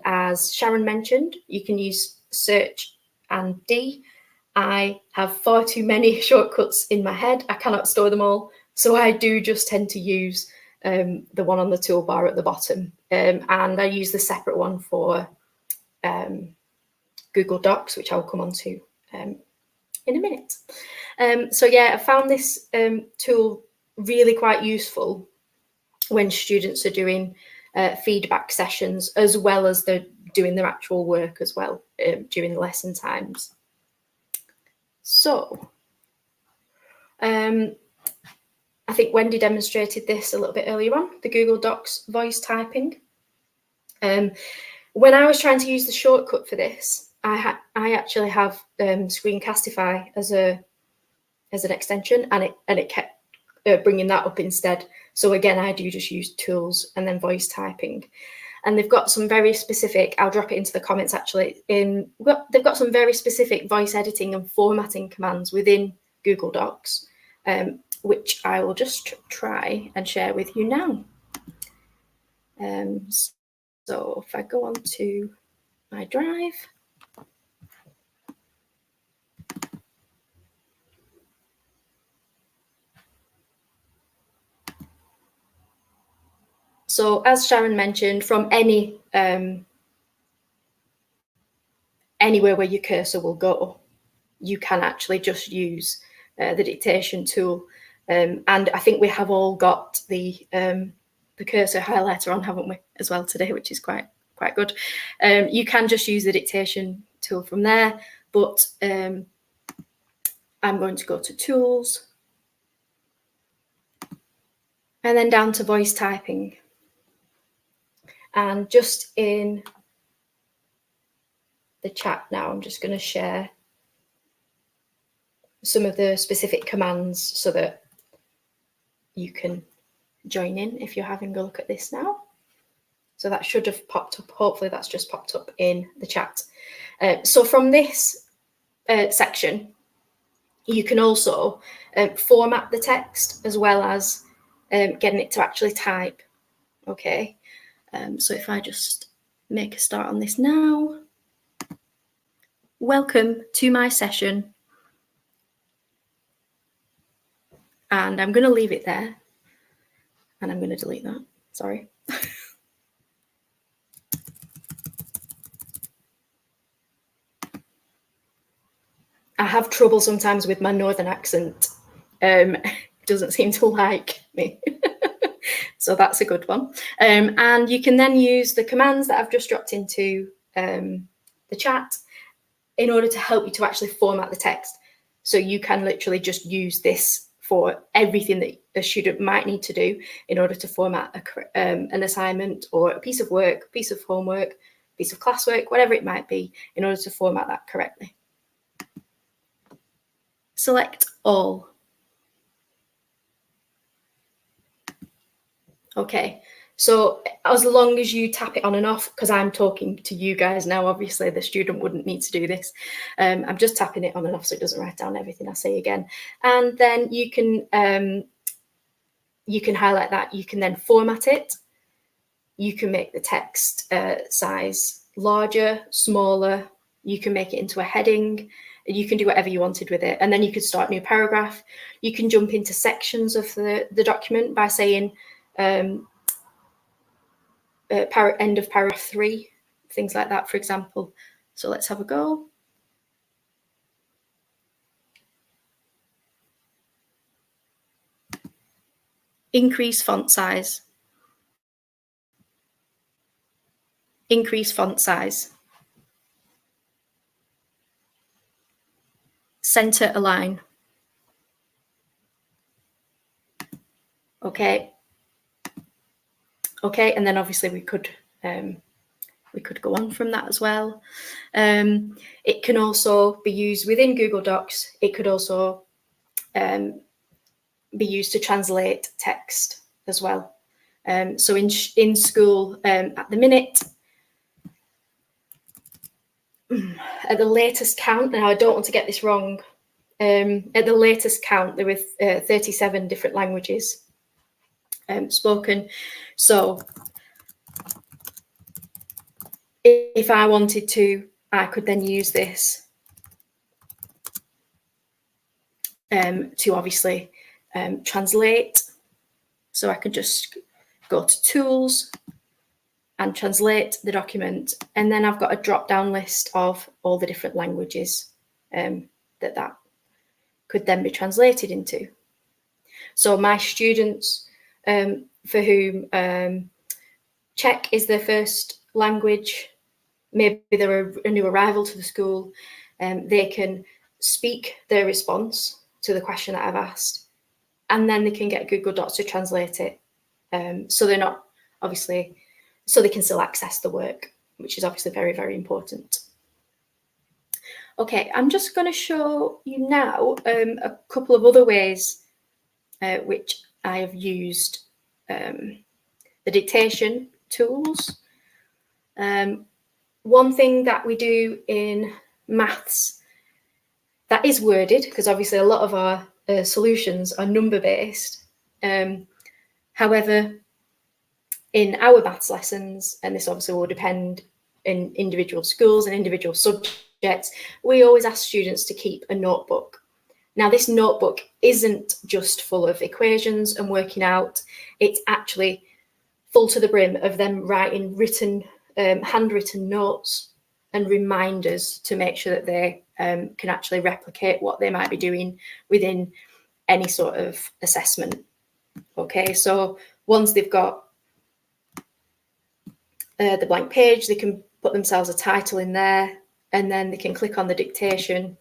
as Sharon mentioned, you can use search and D. I have far too many shortcuts in my head. I cannot store them all, so I do just tend to use the one on the toolbar at the bottom, and I use the separate one for Google Docs, which I'll come on to in a minute. So yeah, I found this tool really quite useful when students are doing feedback sessions, as well as they're doing their actual work as well during the lesson times. So I think Wendy demonstrated this a little bit earlier on, the Google Docs voice typing. When I was trying to use the shortcut for this, I actually have Screencastify as an extension, and it kept bringing that up instead. So again, I do just use tools and then voice typing, and they've got some very specific. I'll drop it into the comments actually. They've got some very specific voice editing and formatting commands within Google Docs, which I will just try and share with you now. So if I go on to my drive. So as Sharon mentioned, from anywhere where your cursor will go, you can actually just use the dictation tool. And I think we have all got the cursor highlighter on, haven't we, as well today, which is quite good. You can just use the dictation tool from there, but I'm going to go to tools and then down to voice typing. And just in the chat now, I'm just going to share some of the specific commands so that you can join in if you're having a look at this now. So that should have popped up. Hopefully that's just popped up in the chat. So from this section, you can also format the text as well as getting it to actually type. Okay. So if I just make a start on this now. Welcome to my session. And I'm going to leave it there. And I'm going to delete that. Sorry. I have trouble sometimes with my northern accent. Doesn't seem to like me. So that's a good one. And you can then use the commands that I've just dropped into the chat in order to help you to actually format the text. So you can literally just use this for everything that a student might need to do in order to format an assignment or a piece of work, piece of homework, piece of classwork, whatever it might be, in order to format that correctly. Select all. Okay, so as long as you tap it on and off, because I'm talking to you guys now, obviously the student wouldn't need to do this. I'm just tapping it on and off so it doesn't write down everything I say again. And then you can highlight that. You can then format it. You can make the text size larger, smaller. You can make it into a heading. You can do whatever you wanted with it. And then you can start a new paragraph. You can jump into sections of the document by saying, end of paragraph 3, things like that, for example. So let's have a go. Increase font size. Increase font size. Center align. Okay. Okay, and then obviously we could go on from that as well. It can also be used within Google Docs. It could also be used to translate text as well. So in school at the minute, at the latest count, now I don't want to get this wrong, at the latest count there were 37 different languages spoken. So if I wanted to, I could then use this to obviously translate. So I could just go to tools and translate the document. And then I've got a drop-down list of all the different languages that could then be translated into. So my students for whom Czech is their first language, maybe they're a new arrival to the school, they can speak their response to the question that I've asked, and then they can get Google Docs to translate it. So they're not, obviously, so they can still access the work, which is obviously very, very important. Okay, I'm just going to show you now a couple of other ways which I have used the dictation tools. One thing that we do in maths that is worded, because obviously a lot of our solutions are number-based. However, in our maths lessons, and this obviously will depend in individual schools and individual subjects, we always ask students to keep a notebook. Now, this notebook isn't just full of equations and working out, it's actually full to the brim of them writing written, handwritten notes and reminders to make sure that they can actually replicate what they might be doing within any sort of assessment. Okay, so once they've got the blank page, they can put themselves a title in there, and then they can click on the dictation.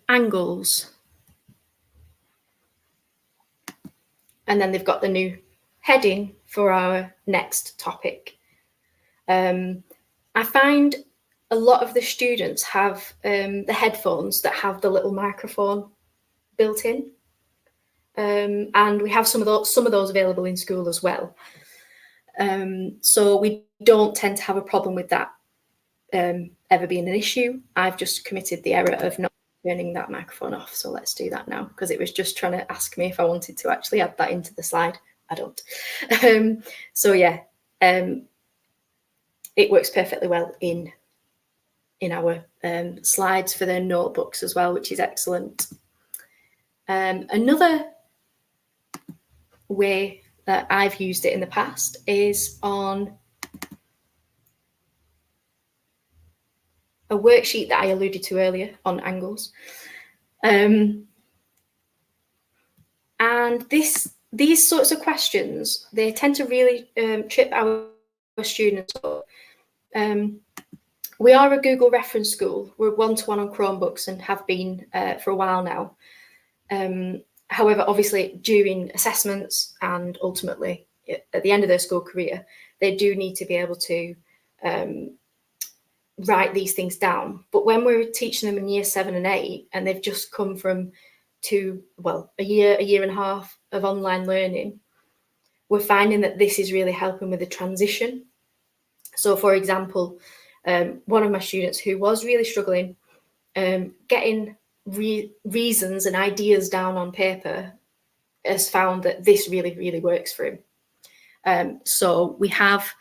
Angles. And then they've got the new heading for our next topic. I find a lot of the students have the headphones that have the little microphone built in. And we have some of those available in school as well. So we don't tend to have a problem with that ever being an issue. I've just committed the error of not turning that microphone off. So let's do that now, because it was just trying to ask me if I wanted to actually add that into the slide. I don't. So yeah, it works perfectly well in our slides for their notebooks as well, which is excellent. Another way that I've used it in the past is on worksheet that I alluded to earlier on angles. And these sorts of questions, they tend to really trip our students up. We are a Google reference school. We're one-to-one on Chromebooks and have been for a while now. However, obviously, during assessments and ultimately at the end of their school career, they do need to be able to write these things down. But when we're teaching them in year 7 and 8, and they've just come from a year and a half of online learning, we're finding that this is really helping with the transition. So, for example, one of my students who was really struggling, getting reasons and ideas down on paper, has found that this really, really works for him. So we have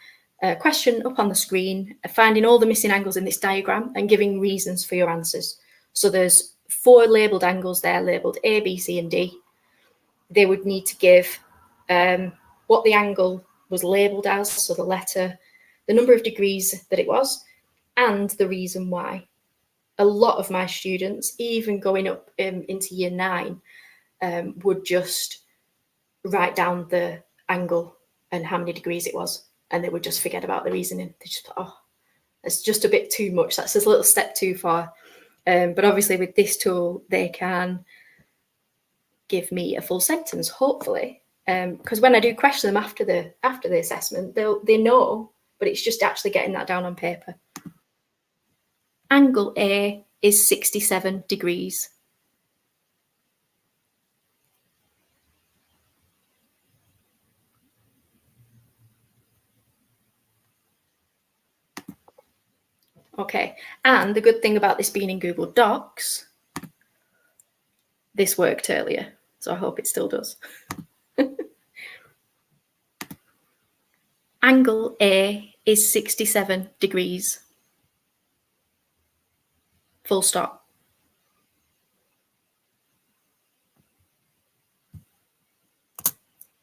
a question up on the screen, finding all the missing angles in this diagram and giving reasons for your answers. So there's 4 labelled angles there, labelled A, B, C, and D. They would need to give what the angle was labelled as, so the letter, the number of degrees that it was, and the reason why. A lot of my students, even going up into year 9, would just write down the angle and how many degrees it was, and they would just forget about the reasoning. They just thought, oh, that's just a bit too much. That's just a little step too far. But obviously with this tool, they can give me a full sentence, hopefully. Because when I do question them after the assessment, they know, but it's just actually getting that down on paper. Angle A is 67 degrees. Okay, and the good thing about this being in Google Docs, this worked earlier, so I hope it still does. Angle A is 67 degrees. Full stop.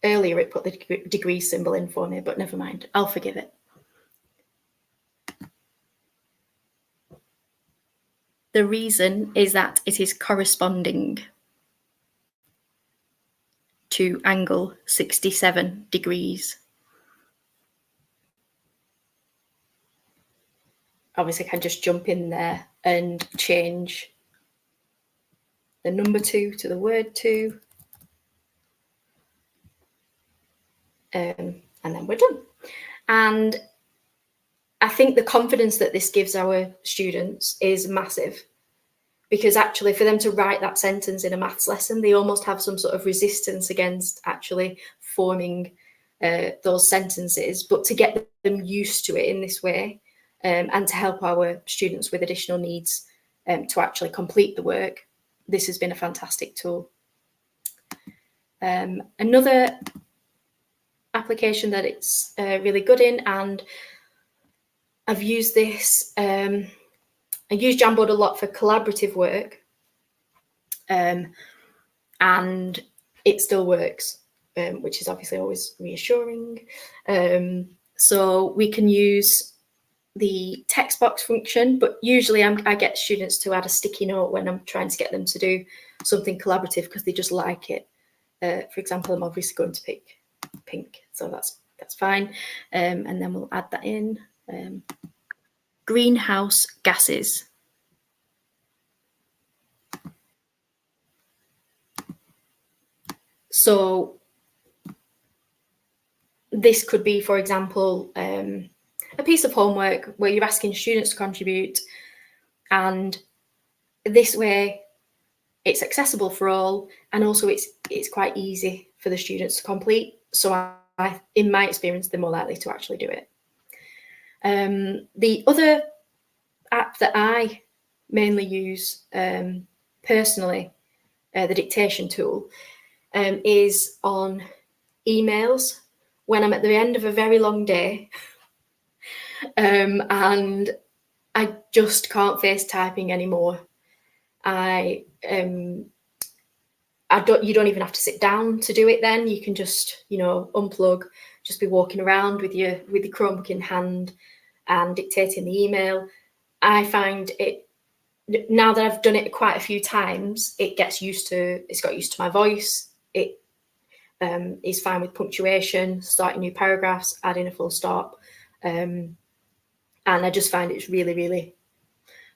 Earlier it put the degree symbol in for me, but never mind, I'll forgive it. The reason is that it is corresponding to angle 67 degrees. Obviously, I can just jump in there and change the number 2 to the word 2. And then we're done. And I think the confidence that this gives our students is massive, because actually for them to write that sentence in a maths lesson, they almost have some sort of resistance against actually forming those sentences. But to get them used to it in this way, and to help our students with additional needs to actually complete the work, this has been a fantastic tool. Another application that it's really good in, and I've used this, I use Jamboard a lot for collaborative work, and it still works, which is obviously always reassuring. So we can use the text box function, but usually I get students to add a sticky note when I'm trying to get them to do something collaborative because they just like it. For example, I'm obviously going to pick pink, so that's fine. And then we'll add that in. Greenhouse gases. So this could be, for example, a piece of homework where you're asking students to contribute, and this way it's accessible for all, and also it's quite easy for the students to complete. So in my experience, they're more likely to actually do it. The other app that I mainly use personally, the dictation tool, is on emails when I'm at the end of a very long day and I just can't face typing anymore. You don't even have to sit down to do it then. You can just, unplug, just be walking around with your Chromebook in hand and dictating the email. I find it, now that I've done it quite a few times, it's got used to my voice. It is fine with punctuation, starting new paragraphs, adding a full stop. And I just find it's really, really,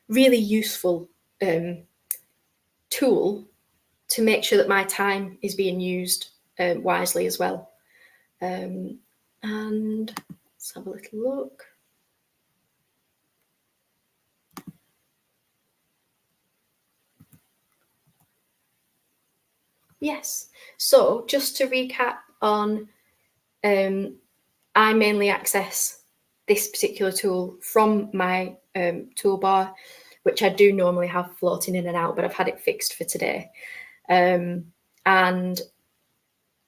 really useful tool to make sure that my time is being used wisely as well. And let's have a little look. Yes, so just to recap on, I mainly access this particular tool from my toolbar, which I do normally have floating in and out, but I've had it fixed for today. And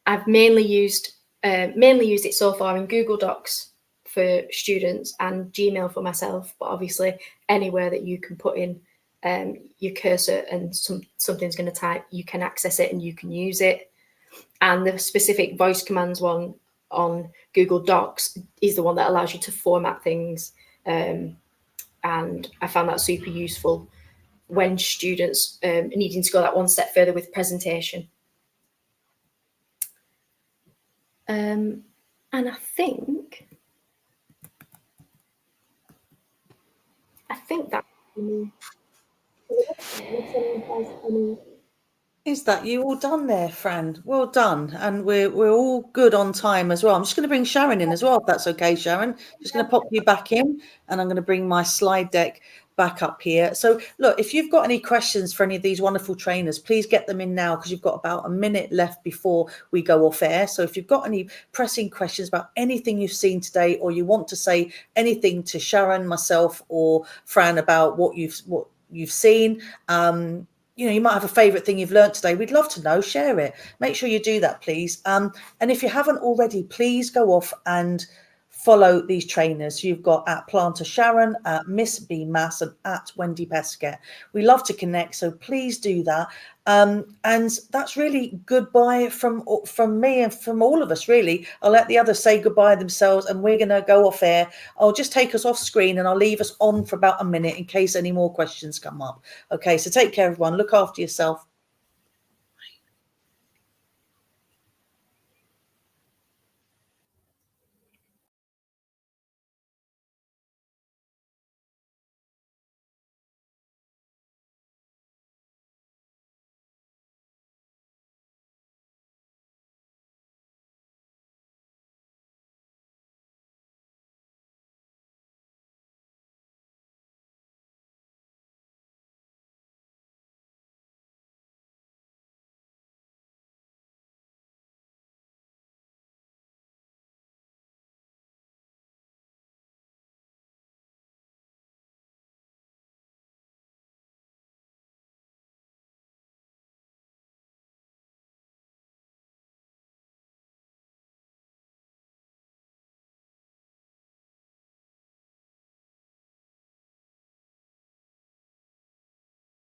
I've mainly used it so far in Google Docs for students and Gmail for myself, but obviously anywhere that you can put in your cursor and something's going to type, you can access it and you can use it. And the specific voice commands one on Google Docs is the one that allows you to format things. And I found that super useful when students needing to go that one step further with presentation. And I think that. Is that you all done there, Fran? Well done. And we're all good on time as well. I'm just going to bring Sharon in as well, if that's okay, Sharon. Just going to pop you back in, and I'm going to bring my slide deck back up here. So look, if you've got any questions for any of these wonderful trainers, please get them in now, because you've got about a minute left before we go off air. So if you've got any pressing questions about anything you've seen today, or you want to say anything to Sharon, myself, or Fran about what you've seen, you know, you might have a favorite thing you've learned today. We'd love to know. Share it. Make sure you do that, please. And if you haven't already, please go off and follow these trainers. You've got at Planter Sharon, at Miss B Mass, and at Wendy Peskett. We love to connect, so please do that. And that's really goodbye from me and from all of us, really. I'll let the others say goodbye themselves, and we're going to go off air. I'll just take us off screen, and I'll leave us on for about a minute in case any more questions come up. Okay, so take care, everyone. Look after yourself.